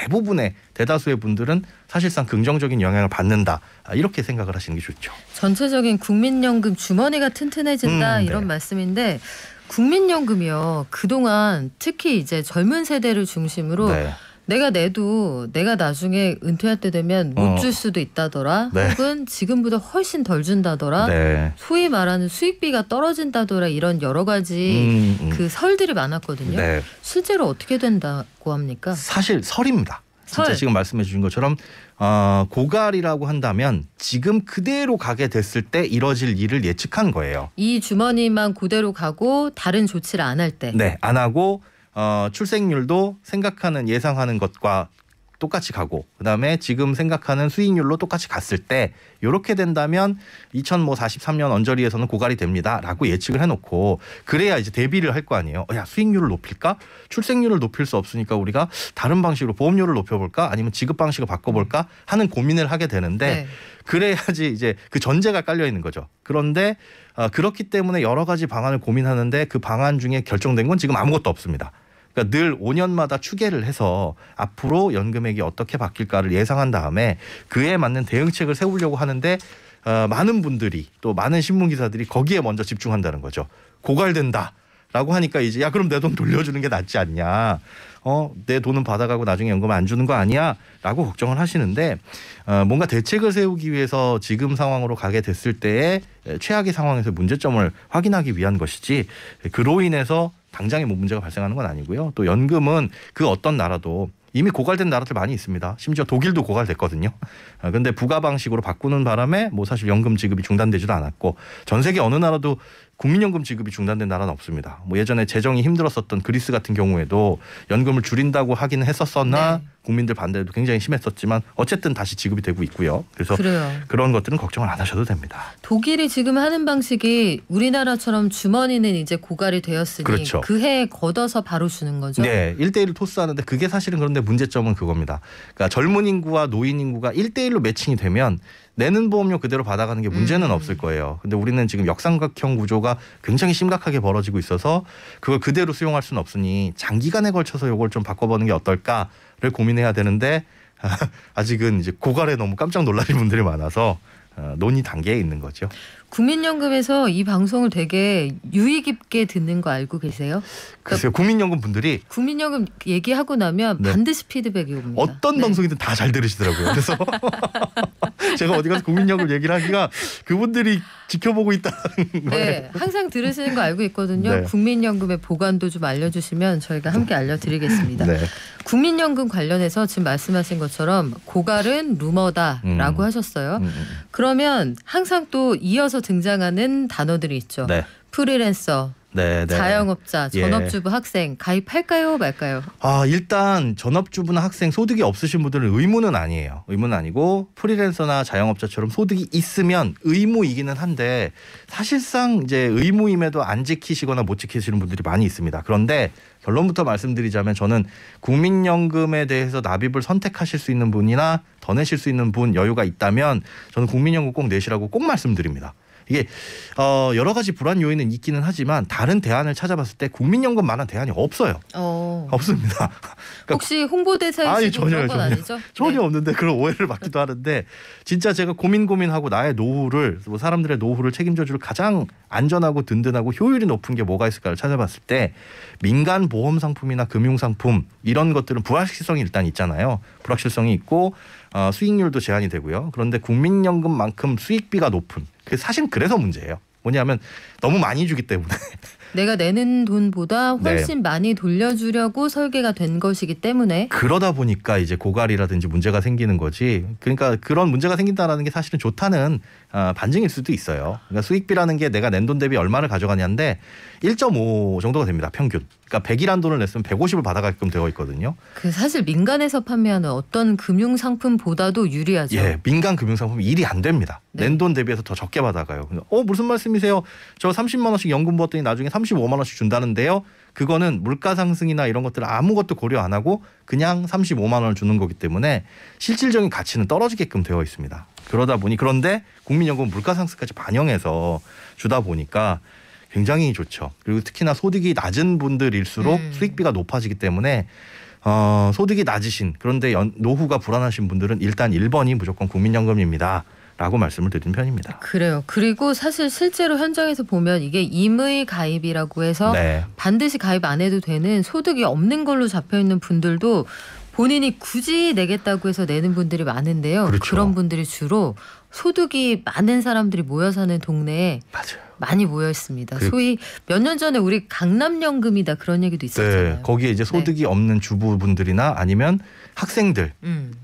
대다수의 분들은 사실상 긍정적인 영향을 받는다. 이렇게 생각을 하시는 게 좋죠. 전체적인 국민연금 주머니가 튼튼해진다 네. 이런 말씀인데 국민연금이요. 그동안 특히 이제 젊은 세대를 중심으로 네. 내가 내도 내가 나중에 은퇴할 때 되면 못 줄 수도 있다더라. 네. 혹은 지금보다 훨씬 덜 준다더라. 네. 소위 말하는 수익비가 떨어진다더라. 이런 여러 가지 그 설들이 많았거든요. 네. 실제로 어떻게 된다고 합니까? 사실 설입니다. 진짜 설. 지금 말씀해 주신 것처럼 고갈이라고 한다면 지금 그대로 가게 됐을 때 이뤄질 일을 예측한 거예요. 이 주머니만 그대로 가고 다른 조치를 안 할 때. 네, 안 하고 출생률도 생각하는 예상하는 것과 똑같이 가고 그다음에 지금 생각하는 수익률로 똑같이 갔을 때 이렇게 된다면 2043년 언저리에서는 고갈이 됩니다라고 예측을 해놓고 그래야 이제 대비를 할 거 아니에요. 야 수익률을 높일까? 출생률을 높일 수 없으니까 우리가 다른 방식으로 보험료를 높여볼까? 아니면 지급 방식을 바꿔볼까? 하는 고민을 하게 되는데 네. 그래야지 이제 그 전제가 깔려 있는 거죠. 그런데 그렇기 때문에 여러 가지 방안을 고민하는데 그 방안 중에 결정된 건 지금 아무것도 없습니다. 그러니까 늘 5년마다 추계를 해서 앞으로 연금액이 어떻게 바뀔까를 예상한 다음에 그에 맞는 대응책을 세우려고 하는데 많은 분들이 또 많은 신문 기사들이 거기에 먼저 집중한다는 거죠. 고갈된다라고 하니까 이제 야 그럼 내 돈 돌려주는 게 낫지 않냐. 내 돈은 받아가고 나중에 연금 안 주는 거 아니야? 라고 걱정을 하시는데 뭔가 대책을 세우기 위해서 지금 상황으로 가게 됐을 때의 최악의 상황에서 문제점을 확인하기 위한 것이지 그로 인해서 당장에 뭐 문제가 발생하는 건 아니고요. 또 연금은 그 어떤 나라도 이미 고갈된 나라들 많이 있습니다. 심지어 독일도 고갈됐거든요. 그런데 부가 방식으로 바꾸는 바람에 뭐 사실 연금 지급이 중단되지도 않았고 전 세계 어느 나라도 국민연금 지급이 중단된 나라는 없습니다. 뭐 예전에 재정이 힘들었었던 그리스 같은 경우에도 연금을 줄인다고 하기는 했었으나 네. 국민들 반대도 굉장히 심했었지만 어쨌든 다시 지급이 되고 있고요. 그래서 그래요. 그런 것들은 걱정을 안 하셔도 됩니다. 독일이 지금 하는 방식이 우리나라처럼 주머니는 이제 고갈이 되었으니 그렇죠. 그 해에 걷어서 바로 주는 거죠. 네, 1대1로 토스하는데 그게 사실은 그런데 문제점은 그겁니다. 그러니까 젊은 인구와 노인 인구가 1대1로 매칭이 되면 내는 보험료 그대로 받아가는 게 문제는 없을 거예요. 근데 우리는 지금 역삼각형 구조가 굉장히 심각하게 벌어지고 있어서 그걸 그대로 수용할 수는 없으니 장기간에 걸쳐서 이걸 좀 바꿔보는 게 어떨까를 고민해야 되는데 아직은 이제 고갈에 너무 깜짝 놀라신 분들이 많아서 논의 단계에 있는 거죠. 국민연금에서 이 방송을 되게 유의 깊게 듣는 거 알고 계세요? 글쎄요. 국민연금 분들이 국민연금 얘기하고 나면 네. 반드시 피드백이 옵니다. 어떤 네. 방송이든 다 잘 들으시더라고요. 그래서 제가 어디 가서 국민연금 얘기를 하기가 그분들이 지켜보고 있다는 거예요. 네, 항상 들으시는 거 알고 있거든요. 네. 국민연금의 보관도 좀 알려주시면 저희가 함께 알려드리겠습니다. 네. 국민연금 관련해서 지금 말씀하신 것처럼 고갈은 루머다라고 하셨어요. 그러면 항상 또 이어서 등장하는 단어들이 있죠. 네. 프리랜서, 네, 네. 자영업자, 예. 전업주부, 학생 가입할까요, 말까요? 일단 전업주부나 학생 소득이 없으신 분들은 의무는 아니에요. 의무는 아니고 프리랜서나 자영업자처럼 소득이 있으면 의무이기는 한데 사실상 이제 의무임에도 안 지키시거나 못 지키시는 분들이 많이 있습니다. 그런데 결론부터 말씀드리자면 저는 국민연금에 대해서 납입을 선택하실 수 있는 분이나 더 내실 수 있는 분 여유가 있다면 저는 국민연금 꼭 내시라고 꼭 말씀드립니다. 이게 여러 가지 불안 요인은 있기는 하지만 다른 대안을 찾아봤을 때 국민연금만한 대안이 없어요. 없습니다. 그러니까 혹시 홍보대사이시고 그런 건 아니죠? 전혀 네. 없는데 그런 오해를 받기도 하는데 진짜 제가 고민하고 나의 노후를 뭐 사람들의 노후를 책임져줄 가장 안전하고 든든하고 효율이 높은 게 뭐가 있을까를 찾아봤을 때 민간 보험 상품이나 금융 상품 이런 것들은 불확실성이 일단 있잖아요. 불확실성이 있고 수익률도 제한이 되고요. 그런데 국민연금만큼 수익비가 높은 사실 그래서 문제예요. 뭐냐면 너무 많이 주기 때문에 내가 내는 돈보다 훨씬 네. 많이 돌려주려고 설계가 된 것이기 때문에 그러다 보니까 이제 고갈이라든지 문제가 생기는 거지. 그러니까 그런 문제가 생긴다라는 게 사실은 좋다는 반증일 수도 있어요. 그러니까 수익비라는 게 내가 낸 돈 대비 얼마를 가져가냐인데 1.5 정도가 됩니다. 평균. 그러니까 100이란 돈을 냈으면 150을 받아가게끔 되어 있거든요. 그 사실 민간에서 판매하는 어떤 금융 상품보다도 유리하죠. 예, 민간 금융상품이 일이 안 됩니다. 네. 낸 돈 대비해서 더 적게 받아가요. 무슨 말씀이세요? 저 30만 원씩 연금 부었더니 나중에 35만 원씩 준다는데요. 그거는 물가 상승이나 이런 것들 아무것도 고려 안 하고 그냥 35만 원을 주는 거기 때문에 실질적인 가치는 떨어지게끔 되어 있습니다. 그러다 보니 그런데 국민연금 물가 상승까지 반영해서 주다 보니까 굉장히 좋죠. 그리고 특히나 소득이 낮은 분들일수록 수익비가 높아지기 때문에 소득이 낮으신 그런데 노후가 불안하신 분들은 일단 1번이 무조건 국민연금입니다. 라고 말씀을 드린 편입니다. 그래요. 그리고 사실 실제로 현장에서 보면 이게 임의 가입이라고 해서 네. 반드시 가입 안 해도 되는 소득이 없는 걸로 잡혀있는 분들도 본인이 굳이 내겠다고 해서 내는 분들이 많은데요. 그렇죠. 그런 분들이 주로 소득이 많은 사람들이 모여 사는 동네에 맞아요. 많이 모여 있습니다. 소위 몇 년 전에 우리 강남연금이다 그런 얘기도 있었잖아요. 네, 거기에 이제 소득이 없는 주부분들이나 아니면 학생들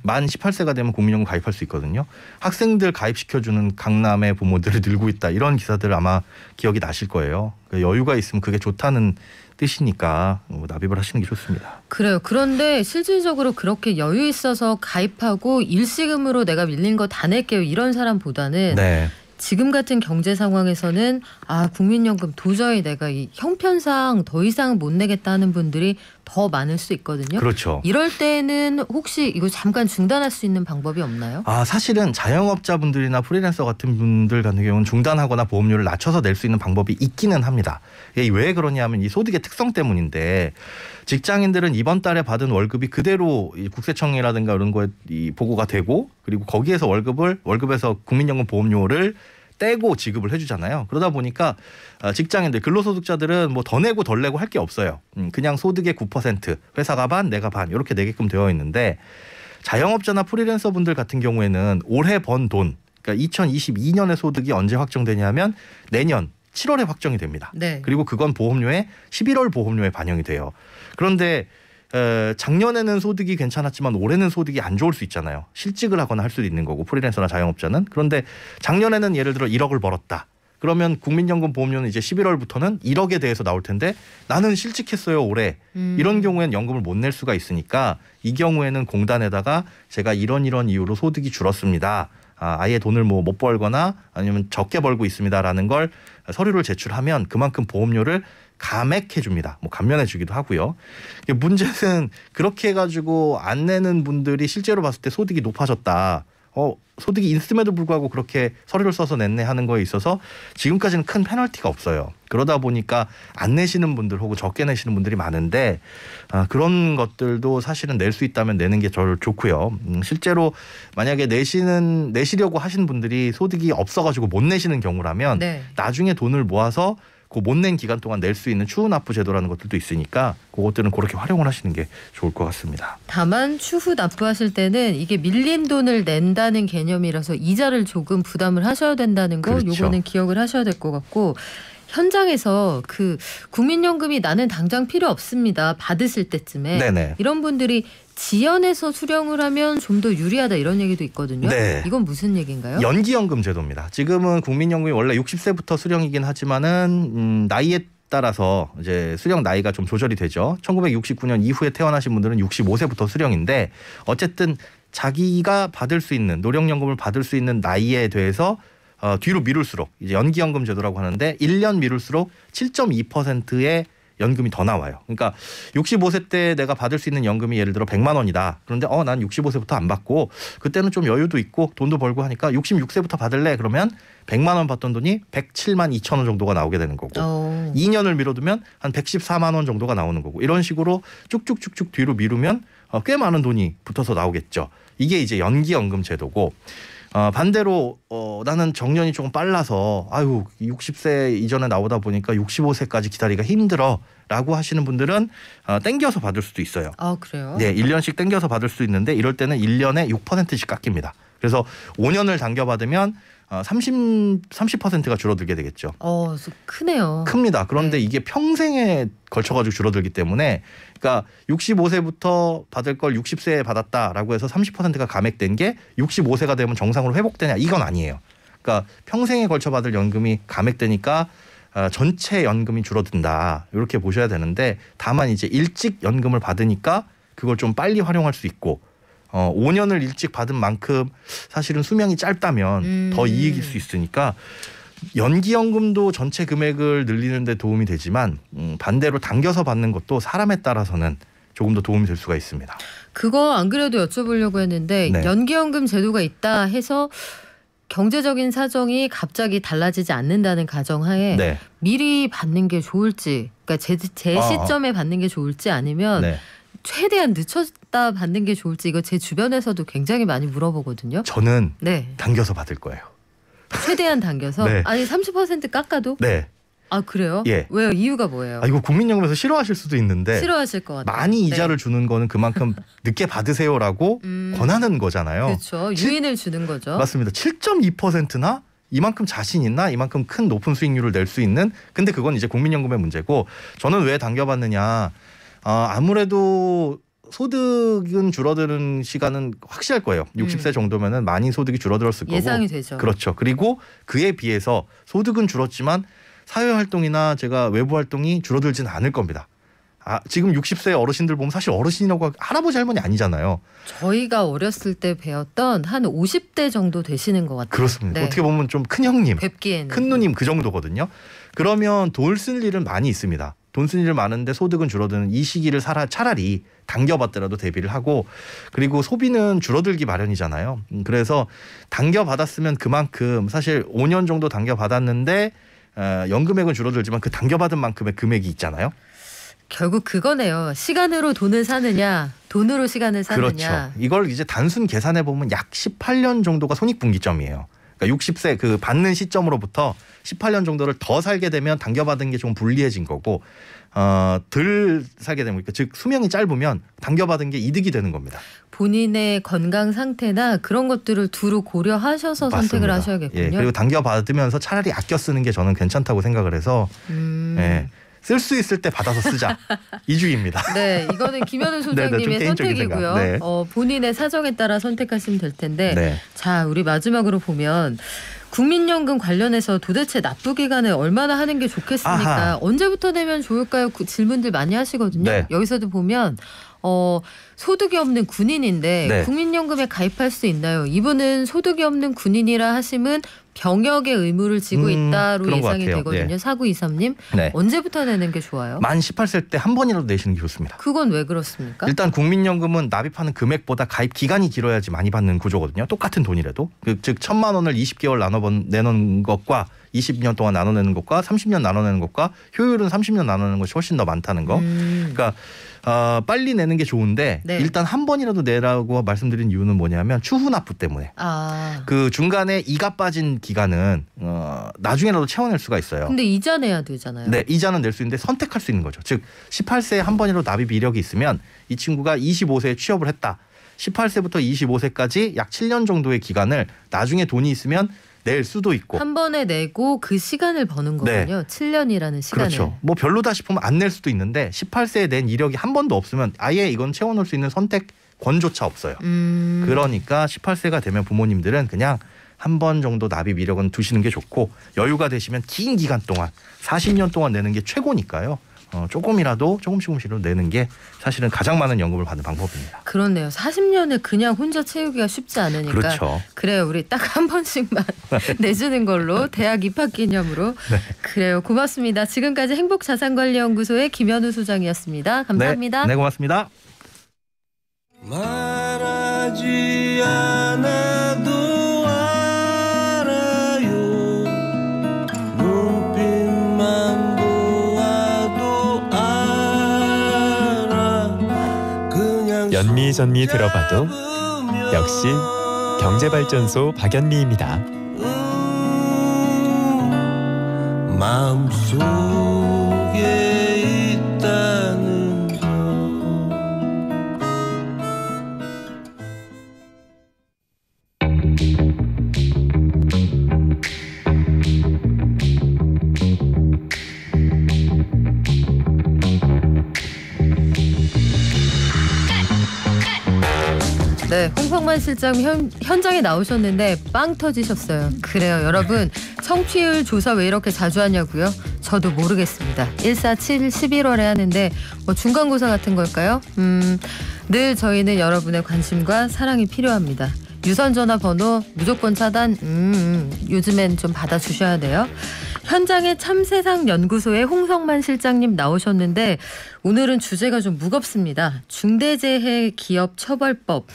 만 18세가 되면 국민연금 가입할 수 있거든요. 학생들 가입시켜주는 강남의 부모들을 늘고 있다. 이런 기사들 아마 기억이 나실 거예요. 여유가 있으면 그게 좋다는 뜻이니까 납입을 하시는 게 좋습니다. 그래요. 그런데 실질적으로 그렇게 여유 있어서 가입하고 일시금으로 내가 밀린 거 다 낼게요. 이런 사람보다는 네. 지금 같은 경제 상황에서는 국민연금 도저히 내가 이 형편상 더 이상 못 내겠다 하는 분들이 더 많을 수 있거든요. 그렇죠. 이럴 때는 혹시 이거 잠깐 중단할 수 있는 방법이 없나요? 사실은 자영업자분들이나 프리랜서 같은 분들 같은 경우는 중단하거나 보험료를 낮춰서 낼 수 있는 방법이 있기는 합니다. 왜 그러냐면 이 소득의 특성 때문인데 직장인들은 이번 달에 받은 월급이 그대로 국세청이라든가 이런 거에 보고가 되고 그리고 거기에서 월급에서 국민연금 보험료를 떼고 지급을 해주잖아요. 그러다 보니까 직장인들 근로소득자들은 뭐 더 내고 덜 내고 할 게 없어요. 그냥 소득의 9% 회사가 반 내가 반 이렇게 내게끔 되어 있는데 자영업자나 프리랜서 분들 같은 경우에는 올해 번 돈 그러니까 2022년의 소득이 언제 확정되냐면 내년 7월에 확정이 됩니다. 네. 그리고 그건 보험료에 11월 보험료에 반영이 돼요. 그런데 작년에는 소득이 괜찮았지만 올해는 소득이 안 좋을 수 있잖아요. 실직을 하거나 할 수도 있는 거고 프리랜서나 자영업자는. 그런데 작년에는 예를 들어 1억을 벌었다. 그러면 국민연금 보험료는 이제 11월부터는 1억에 대해서 나올 텐데 나는 실직했어요 올해. 이런 경우에는 연금을 못 낼 수가 있으니까 이 경우에는 공단에다가 제가 이런 이유로 소득이 줄었습니다. 아예 돈을 못 벌거나 아니면 적게 벌고 있습니다라는 걸 서류를 제출하면 그만큼 보험료를 감액해 줍니다. 감면해 주기도 하고요. 문제는 그렇게 해가지고 안 내는 분들이 실제로 봤을 때 소득이 높아졌다. 소득이 있음에도 불구하고 그렇게 서류를 써서 냈네 하는 거에 있어서 지금까지는 큰 페널티가 없어요. 그러다 보니까 안 내시는 분들 혹은 적게 내시는 분들이 많은데 그런 것들도 사실은 낼 수 있다면 내는 게 저를 좋고요. 실제로 만약에 내시려고 하시는 분들이 소득이 없어가지고 못 내시는 경우라면 네. 나중에 돈을 모아서 그 못 낸 기간 동안 낼 수 있는 추후 납부 제도라는 것들도 있으니까 그것들은 그렇게 활용을 하시는 게 좋을 것 같습니다. 다만 추후 납부하실 때는 이게 밀린 돈을 낸다는 개념이라서 이자를 조금 부담을 하셔야 된다는 거 그렇죠. 요거는 기억을 하셔야 될 것 같고 현장에서 국민연금이 나는 당장 필요 없습니다. 받으실 때쯤에 네네. 이런 분들이 지연해서 수령을 하면 좀 더 유리하다 이런 얘기도 있거든요. 네. 이건 무슨 얘기인가요? 연기연금 제도입니다. 지금은 국민연금이 원래 60세부터 수령이긴 하지만은 나이에 따라서 이제 수령 나이가 좀 조절이 되죠. 1969년 이후에 태어나신 분들은 65세부터 수령인데 어쨌든 자기가 받을 수 있는 노령연금을 받을 수 있는 나이에 대해서 뒤로 미룰수록 이제 연기연금 제도라고 하는데 1년 미룰수록 7.2%의 연금이 더 나와요. 그러니까 65세 때 내가 받을 수 있는 연금이 예를 들어 100만 원이다. 그런데 난 65세부터 안 받고 그때는 좀 여유도 있고 돈도 벌고 하니까 66세부터 받을래. 그러면 100만 원 받던 돈이 107만 2천 원 정도가 나오게 되는 거고 2년을 미뤄두면 한 114만 원 정도가 나오는 거고 이런 식으로 쭉쭉쭉쭉 뒤로 미루면 꽤 많은 돈이 붙어서 나오겠죠. 이게 이제 연기연금 제도고 반대로 나는 정년이 조금 빨라서 60세 이전에 나오다 보니까 65세까지 기다리기가 힘들어라고 하시는 분들은 땡겨서 받을 수도 있어요. 그래요? 네, 1년씩 땡겨서 받을 수 있는데 이럴 때는 1년에 6%씩 깎입니다. 그래서 5년을 당겨받으면 30%가 줄어들게 되겠죠. 크네요. 큽니다. 그런데 네. 이게 평생에 걸쳐가지고 줄어들기 때문에 그러니까 65세부터 받을 걸 60세에 받았다라고 해서 30%가 감액된 게 65세가 되면 정상으로 회복되냐 이건 아니에요. 그러니까 평생에 걸쳐 받을 연금이 감액되니까 전체 연금이 줄어든다 이렇게 보셔야 되는데 다만 이제 일찍 연금을 받으니까 그걸 좀 빨리 활용할 수 있고 5년을 일찍 받은 만큼 사실은 수명이 짧다면 더 이익일 수 있으니까 연기연금도 전체 금액을 늘리는 데 도움이 되지만 반대로 당겨서 받는 것도 사람에 따라서는 조금 더 도움이 될 수가 있습니다. 그거 안 그래도 여쭤보려고 했는데 네. 연기연금 제도가 있다 해서 경제적인 사정이 갑자기 달라지지 않는다는 가정하에 네. 미리 받는 게 좋을지 그러니까 제 시점에 받는 게 좋을지 아니면 네. 최대한 늦췄다 받는 게 좋을지 이거 제 주변에서도 굉장히 많이 물어보거든요. 저는 네. 당겨서 받을 거예요. 최대한 당겨서 네. 아니 30% 깎아도? 네. 아 그래요? 예. 왜요? 이유가 뭐예요? 이거 국민연금에서 싫어하실 수도 있는데 싫어하실 것 같아요. 많이 이자를 네. 주는 거는 그만큼 늦게 받으세요라고 권하는 거잖아요. 그렇죠. 유인을 주는 거죠. 맞습니다. 7.2%나 이만큼 자신 있나 이만큼 큰 높은 수익률을 낼 수 있는 근데 그건 이제 국민연금의 문제고 저는 왜 당겨받느냐 아무래도 소득은 줄어드는 시간은 확실할 거예요. 60세 정도면은 많이 소득이 줄어들었을 거고 예상이 되죠. 그렇죠. 그리고 그에 비해서 소득은 줄었지만 사회활동이나 제가 외부 활동이 줄어들지는 않을 겁니다. 지금 60세 어르신들 보면 사실 어르신이라고 할아버지 할머니 아니잖아요. 저희가 어렸을 때 배웠던 한 50대 정도 되시는 것 같아요. 그렇습니다. 네. 어떻게 보면 좀 큰 형님, 뵙기에는. 큰 누님 그 정도거든요. 그러면 돈 쓸 일은 많이 있습니다. 돈 쓸 일 많은데 소득은 줄어드는 이 시기를 차라리 당겨받더라도 대비를 하고 그리고 소비는 줄어들기 마련이잖아요. 그래서 당겨받았으면 그만큼 사실 5년 정도 당겨받았는데 연금액은 줄어들지만 그 당겨받은 만큼의 금액이 있잖아요. 결국 그거네요. 시간으로 돈을 사느냐 돈으로 시간을 사느냐. 그렇죠. 이걸 이제 단순 계산해 보면 약 18년 정도가 손익분기점이에요. 그러니까 60세 그 받는 시점으로부터 18년 정도를 더 살게 되면 당겨받은 게 좀 불리해진 거고 덜 살게 되면 그러니까 즉 수명이 짧으면 당겨받은 게 이득이 되는 겁니다. 본인의 건강 상태나 그런 것들을 두루 고려하셔서 맞습니다. 선택을 하셔야겠군요. 예, 그리고 당겨받으면서 차라리 아껴 쓰는 게 저는 괜찮다고 생각을 해서 예, 쓸 수 있을 때 받아서 쓰자 이 주의입니다. 네, 이거는 김현우 소장님의 좀 개인적인 선택이고요. 생각. 네. 본인의 사정에 따라 선택하시면 될 텐데 네. 자, 우리 마지막으로 보면 국민연금 관련해서 도대체 납부 기간을 얼마나 하는 게 좋겠습니까? 아하. 언제부터 내면 좋을까요? 그 질문들 많이 하시거든요. 네. 여기서도 보면 소득이 없는 군인인데 네. 국민연금에 가입할 수 있나요? 이분은 소득이 없는 군인이라 하시면 병역의 의무를 지고 있다로 그런 것 예상이 같아요. 되거든요. 네. 4923님. 네. 언제부터 내는 게 좋아요? 만 18세 때 한 번이라도 내시는 게 좋습니다. 그건 왜 그렇습니까? 일단 국민연금은 납입하는 금액보다 가입 기간이 길어야지 많이 받는 구조거든요. 똑같은 돈이라도. 즉 1,000만 원을 20개월 내는 것과 20년 동안 나눠내는 것과 30년 나눠내는 것과 효율은 30년 나눠내는 것이 훨씬 더 많다는 거. 그러니까 빨리 내는 게 좋은데 네. 일단 한 번이라도 내라고 말씀드린 이유는 뭐냐면 추후 납부 때문에. 그 중간에 이가 빠진 기간은 나중에라도 채워낼 수가 있어요. 근데 이자 내야 되잖아요. 네, 이자는 낼 수 있는데 선택할 수 있는 거죠. 즉 18세에 한 번이라도 납입 이력이 있으면 이 친구가 25세에 취업을 했다. 18세부터 25세까지 약 7년 정도의 기간을 나중에 돈이 있으면 낼 수도 있고. 한 번에 내고 그 시간을 버는 거군요. 네. 7년이라는 시간을. 그렇죠. 뭐 별로다 싶으면 안 낼 수도 있는데 18세에 낸 이력이 한 번도 없으면 아예 이건 채워놓을 수 있는 선택권조차 없어요. 그러니까 18세가 되면 부모님들은 그냥 한 번 정도 납입 이력은 두시는 게 좋고 여유가 되시면 긴 기간 동안 40년 동안 내는 게 최고니까요. 조금이라도 조금씩으로 내는 게 사실은 가장 많은 연금을 받는 방법입니다. 그렇네요. 40년을 그냥 혼자 채우기가 쉽지 않으니까. 그렇죠. 그래요. 우리 딱 한 번씩만 내주는 걸로 대학 입학 기념으로. 네. 그래요. 고맙습니다. 지금까지 행복자산관리연구소의 김현우 소장이었습니다. 감사합니다. 네, 고맙습니다. 말하지 않아도 알아요. 눈빛만 보아도 알아. 그냥 연미전미 들어봐도 역시 경제발전소 박연미입니다. 마음속에 있다는 거. 네, 홍성만 실장 현장에 나오셨는데 빵 터지셨어요. 그래요, 여러분. 청취율 조사 왜 이렇게 자주 하냐고요? 저도 모르겠습니다. 147 11월에 하는데 뭐 중간고사 같은 걸까요? 늘 저희는 여러분의 관심과 사랑이 필요합니다. 유선전화 번호 무조건 차단. 요즘엔 좀 받아주셔야 돼요. 현장의 참세상 연구소의 홍성만 실장님 나오셨는데 오늘은 주제가 좀 무겁습니다. 중대재해기업처벌법.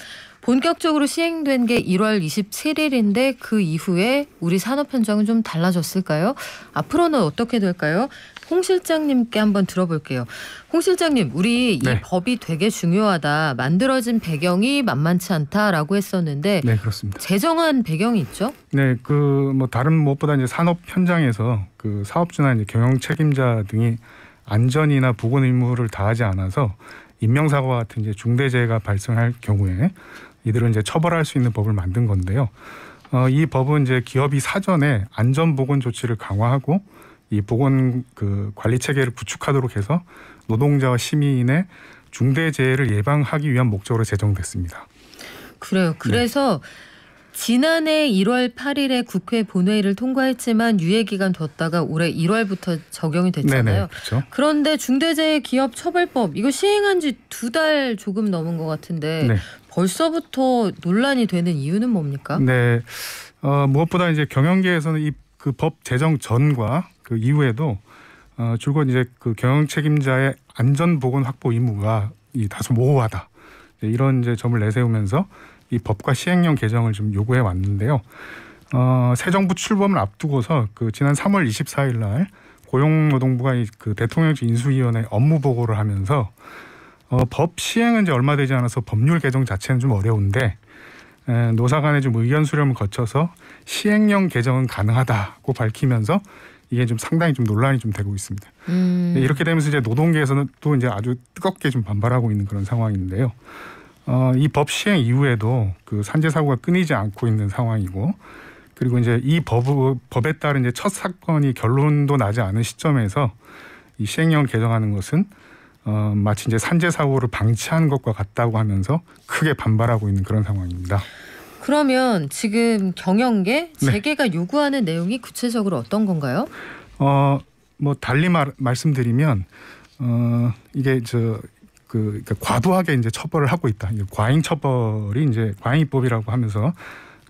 본격적으로 시행된 게 1월 27일인데 그 이후에 우리 산업 현장은 좀 달라졌을까요? 앞으로는 어떻게 될까요? 홍 실장님께 한번 들어볼게요. 홍 실장님, 우리 네. 이 법이 되게 중요하다. 만들어진 배경이 만만치 않다라고 했었는데 네, 그렇습니다. 제정한 배경이 있죠? 네, 뭐 다른 무엇보다 이제 산업 현장에서 그 사업주나 이제 경영 책임자 등이 안전이나 보건 의무를 다하지 않아서 인명사고와 같은 이제 중대재해가 발생할 경우에 이들은 이제 처벌할 수 있는 법을 만든 건데요. 이 법은 이제 기업이 사전에 안전보건 조치를 강화하고 이 보건 그 관리 체계를 구축하도록 해서 노동자와 시민의 중대재해를 예방하기 위한 목적으로 제정됐습니다. 그래요. 그래서 지난해 1월 8일에 국회 본회의를 통과했지만 유예기간 뒀다가 올해 1월부터 적용이 됐잖아요. 네네, 그렇죠. 그런데 중대재해기업처벌법 이거 시행한 지 2달 조금 넘은 것 같은데 네. 벌써부터 논란이 되는 이유는 뭡니까? 네, 무엇보다 이제 경영계에서는 이 그 법 제정 전과 그 이후에도 줄곧 이제 그 경영 책임자의 안전 보건 확보 의무가 다소 모호하다. 이런 이제 점을 내세우면서 이 법과 시행령 개정을 좀 요구해 왔는데요. 새 정부 출범을 앞두고서 그 지난 3월 24일 날 고용노동부가 그 대통령직 인수위원회 업무 보고를 하면서 법 시행은 이제 얼마 되지 않아서 법률 개정 자체는 좀 어려운데 노사 간의 좀 의견 수렴을 거쳐서 시행령 개정은 가능하다고 밝히면서 이게 좀 상당히 좀 논란이 좀 되고 있습니다. 이렇게 되면서 이제 노동계에서는 또 이제 아주 뜨겁게 좀 반발하고 있는 그런 상황인데요. 이 법 시행 이후에도 그 산재 사고가 끊이지 않고 있는 상황이고, 그리고 이제 이 법에 따른 이제 첫 사건이 결론도 나지 않은 시점에서 이 시행령을 개정하는 것은 마치 이제 산재 사고를 방치하는 것과 같다고 하면서 크게 반발하고 있는 그런 상황입니다. 그러면 지금 경영계 재계가 요구하는 내용이 구체적으로 어떤 건가요? 뭐 달리 말씀드리면 이게 그러니까 과도하게 이제 처벌을 하고 있다. 과잉 처벌이 이제 과잉입법이라고 하면서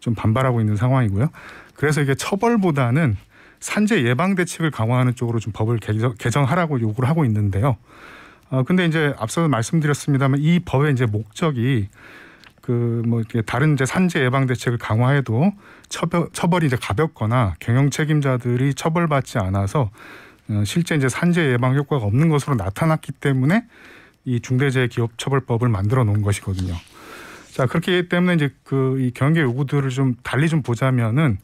좀 반발하고 있는 상황이고요. 그래서 이게 처벌보다는 산재 예방 대책을 강화하는 쪽으로 좀 법을 개정하라고 요구를 하고 있는데요. 근데 이제 앞서 말씀드렸습니다만 이 법의 이제 목적이 뭐 다른 이제 산재 예방 대책을 강화해도 처벌이 이제 가볍거나 경영 책임자들이 처벌받지 않아서 실제 이제 산재 예방 효과가 없는 것으로 나타났기 때문에 이 중대재해기업처벌법을 만들어 놓은 것이거든요. 자, 그렇기 때문에 이제 이 경영계 요구들을 좀 달리 좀 보자면은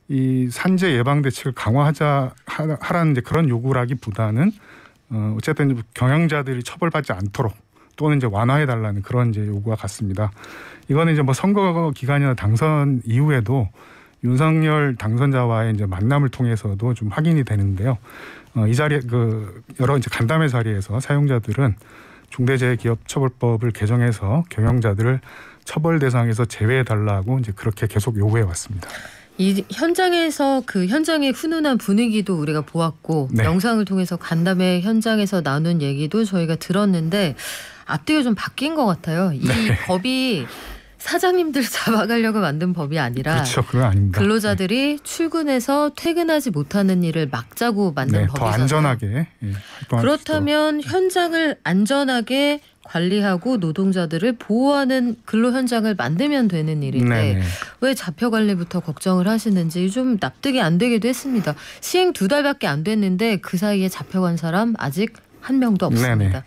이 산재 예방 대책을 하라는 이제 그런 요구라기보다는 어쨌든 경영자들이 처벌받지 않도록 또는 이제 완화해 달라는 그런 이제 요구가 같습니다. 이거는 이제 뭐 선거 기간이나 당선 이후에도 윤석열 당선자와의 이제 만남을 통해서도 좀 확인이 되는데요. 이 자리에 여러 이제 간담회 자리에서 사용자들은 중대재해기업처벌법을 개정해서 경영자들을 처벌 대상에서 제외해 달라고 이제 그렇게 계속 요구해 왔습니다. 이 현장에서 그 현장의 훈훈한 분위기도 우리가 보았고 영상을 통해서 간담회 현장에서 나눈 얘기도 저희가 들었는데 앞뒤가 좀 바뀐 것 같아요. 이 법이 사장님들 잡아가려고 만든 법이 아니라 그렇죠, 그건 아닙니다. 근로자들이 출근해서 퇴근하지 못하는 일을 막자고 만든 법이잖아요. 더 안전하게 활동할 그렇다면 현장을 안전하게 관리하고 노동자들을 보호하는 근로 현장을 만들면 되는 일인데 왜 잡혀 관리부터 걱정을 하시는지 좀 납득이 안 되기도 했습니다. 시행 2달밖에 안 됐는데 그 사이에 잡혀간 사람 아직 한 명도 없습니다.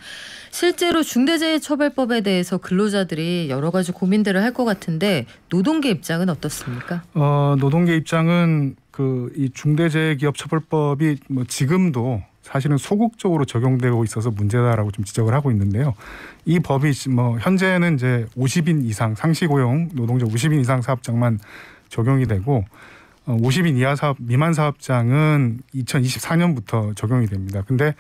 실제로 중대재해처벌법에 대해서 근로자들이 여러 가지 고민들을 할 것 같은데 노동계 입장은 어떻습니까? 노동계 입장은 이 중대재해기업처벌법이 뭐 지금도 사실은 소극적으로 적용되고 있어서 문제다라고 좀 지적을 하고 있는데요. 이 법이 뭐 현재는 이제 50인 이상 상시고용 노동자 50인 이상 사업장만 적용이 되고 50인 이하 미만 사업장은 2024년부터 적용이 됩니다. 근데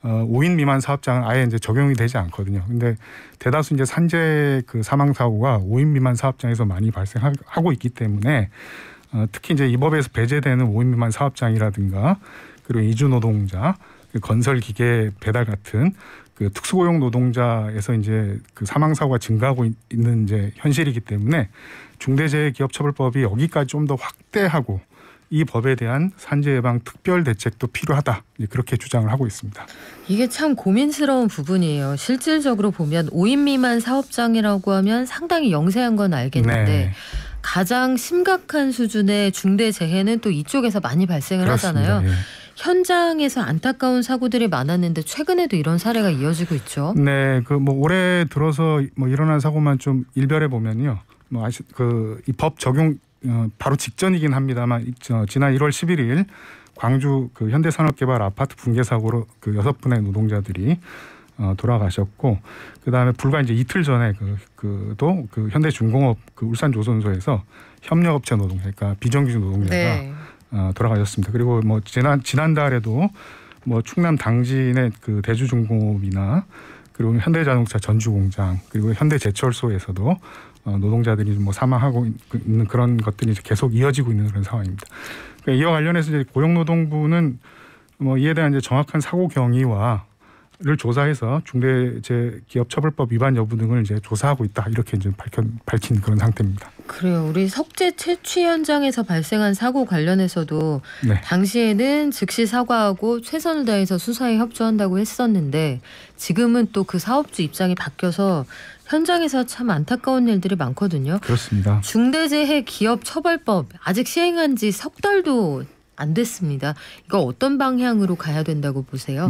5인 미만 사업장은 아예 이제 적용이 되지 않거든요. 근데 대다수 이제 산재 그 사망 사고가 5인 미만 사업장에서 많이 발생하고 있기 때문에 특히 이제 이 법에서 배제되는 5인 미만 사업장이라든가 그리고 이주 노동자, 건설 기계 배달 같은 그 특수고용 노동자에서 이제 그 사망 사고가 증가하고 있는 이제 현실이기 때문에 중대재해기업처벌법이 여기까지 좀 더 확대하고 이 법에 대한 산재 예방 특별 대책도 필요하다. 그렇게 주장을 하고 있습니다. 이게 참 고민스러운 부분이에요. 실질적으로 보면 5인 미만 사업장이라고 하면 상당히 영세한 건 알겠는데 네. 가장 심각한 수준의 중대재해는 또 이쪽에서 많이 발생을 그렇습니다. 하잖아요. 예. 현장에서 안타까운 사고들이 많았는데 최근에도 이런 사례가 이어지고 있죠. 네, 그 뭐 올해 들어서 뭐 일어난 사고만 좀 일별해 보면요. 뭐 이 법 적용 바로 직전이긴 합니다만 지난 1월 11일 광주 그 현대산업개발 아파트 붕괴 사고로 그 6분의 노동자들이 돌아가셨고 그다음에 불과 이제 이틀 전에 그 현대중공업 그 울산조선소에서 협력업체 노동자, 그러니까 비정규직 노동자가 네. 돌아가셨습니다. 그리고 뭐 지난달에도 뭐 충남 당진의 그 대주중공업이나 그리고 현대자동차 전주공장 그리고 현대제철소에서도 노동자들이 뭐 사망하고 있는 그런 것들이 이제 계속 이어지고 있는 그런 상황입니다. 그러니까 이와 관련해서 이제 고용노동부는 뭐 이에 대한 이제 정확한 사고 경위와 를 조사해서 중대재해기업처벌법 위반 여부 등을 이제 조사하고 있다 이렇게 이제 밝힌 그런 상태입니다. 그래요. 우리 석재 채취 현장에서 발생한 사고 관련해서도 네. 당시에는 즉시 사과하고 최선을 다해서 수사에 협조한다고 했었는데 지금은 또 그 사업주 입장이 바뀌어서 현장에서 참 안타까운 일들이 많거든요. 그렇습니다. 중대재해기업처벌법 아직 시행한 지 석 달도 안 됐습니다. 이거 어떤 방향으로 가야 된다고 보세요?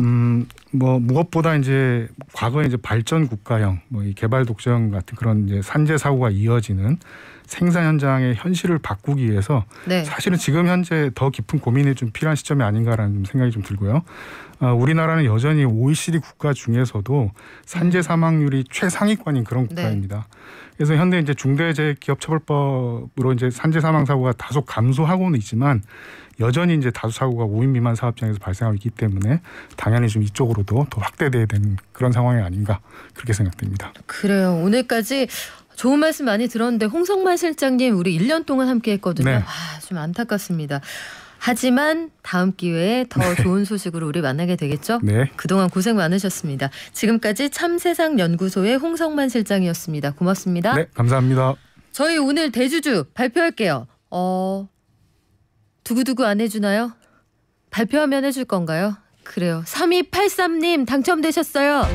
뭐 무엇보다 이제 과거에 이제 발전 국가형, 뭐 이 개발 독재형 같은 그런 이제 산재 사고가 이어지는 생산 현장의 현실을 바꾸기 위해서 네. 사실은 지금 현재 더 깊은 고민이 좀 필요한 시점이 아닌가라는 생각이 좀 들고요. 우리나라는 여전히 OECD 국가 중에서도 산재 사망률이 최상위권인 그런 국가입니다. 그래서 현재 이제 중대재해기업처벌법으로 이제 산재 사망 사고가 다소 감소하고는 있지만 여전히 이제 다수 사고가 5인 미만 사업장에서 발생하고 있기 때문에 당연히 좀 이쪽으로도 더 확대돼야 되는 그런 상황이 아닌가 그렇게 생각됩니다. 그래요. 오늘까지 좋은 말씀 많이 들었는데 홍성만 실장님 우리 1년 동안 함께했거든요. 네. 좀 안타깝습니다. 하지만 다음 기회에 더 좋은 소식으로 우리 만나게 되겠죠? 네. 그동안 고생 많으셨습니다. 지금까지 참세상연구소의 홍성만 실장이었습니다. 고맙습니다. 네, 감사합니다. 저희 오늘 대주주 발표할게요. 두구두구 안 해주나요? 발표하면 해줄 건가요? 그래요. 3283님 당첨되셨어요.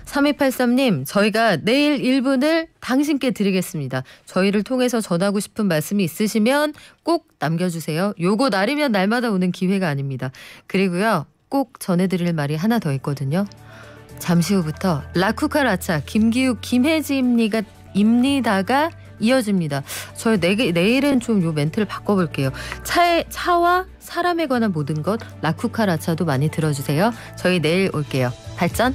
3283님 저희가 내일 1분을 당신께 드리겠습니다. 저희를 통해서 전하고 싶은 말씀이 있으시면 꼭 남겨주세요. 요거 날이면 날마다 오는 기회가 아닙니다. 그리고요 꼭 전해드릴 말이 하나 더 있거든요. 잠시 후부터 라쿠카라차 김기욱 김혜지입니다가 이어집니다. 저희 내일은 좀 요 멘트를 바꿔볼게요. 차와 사람에 관한 모든 것 라쿠카라차도 많이 들어주세요. 저희 내일 올게요. 발전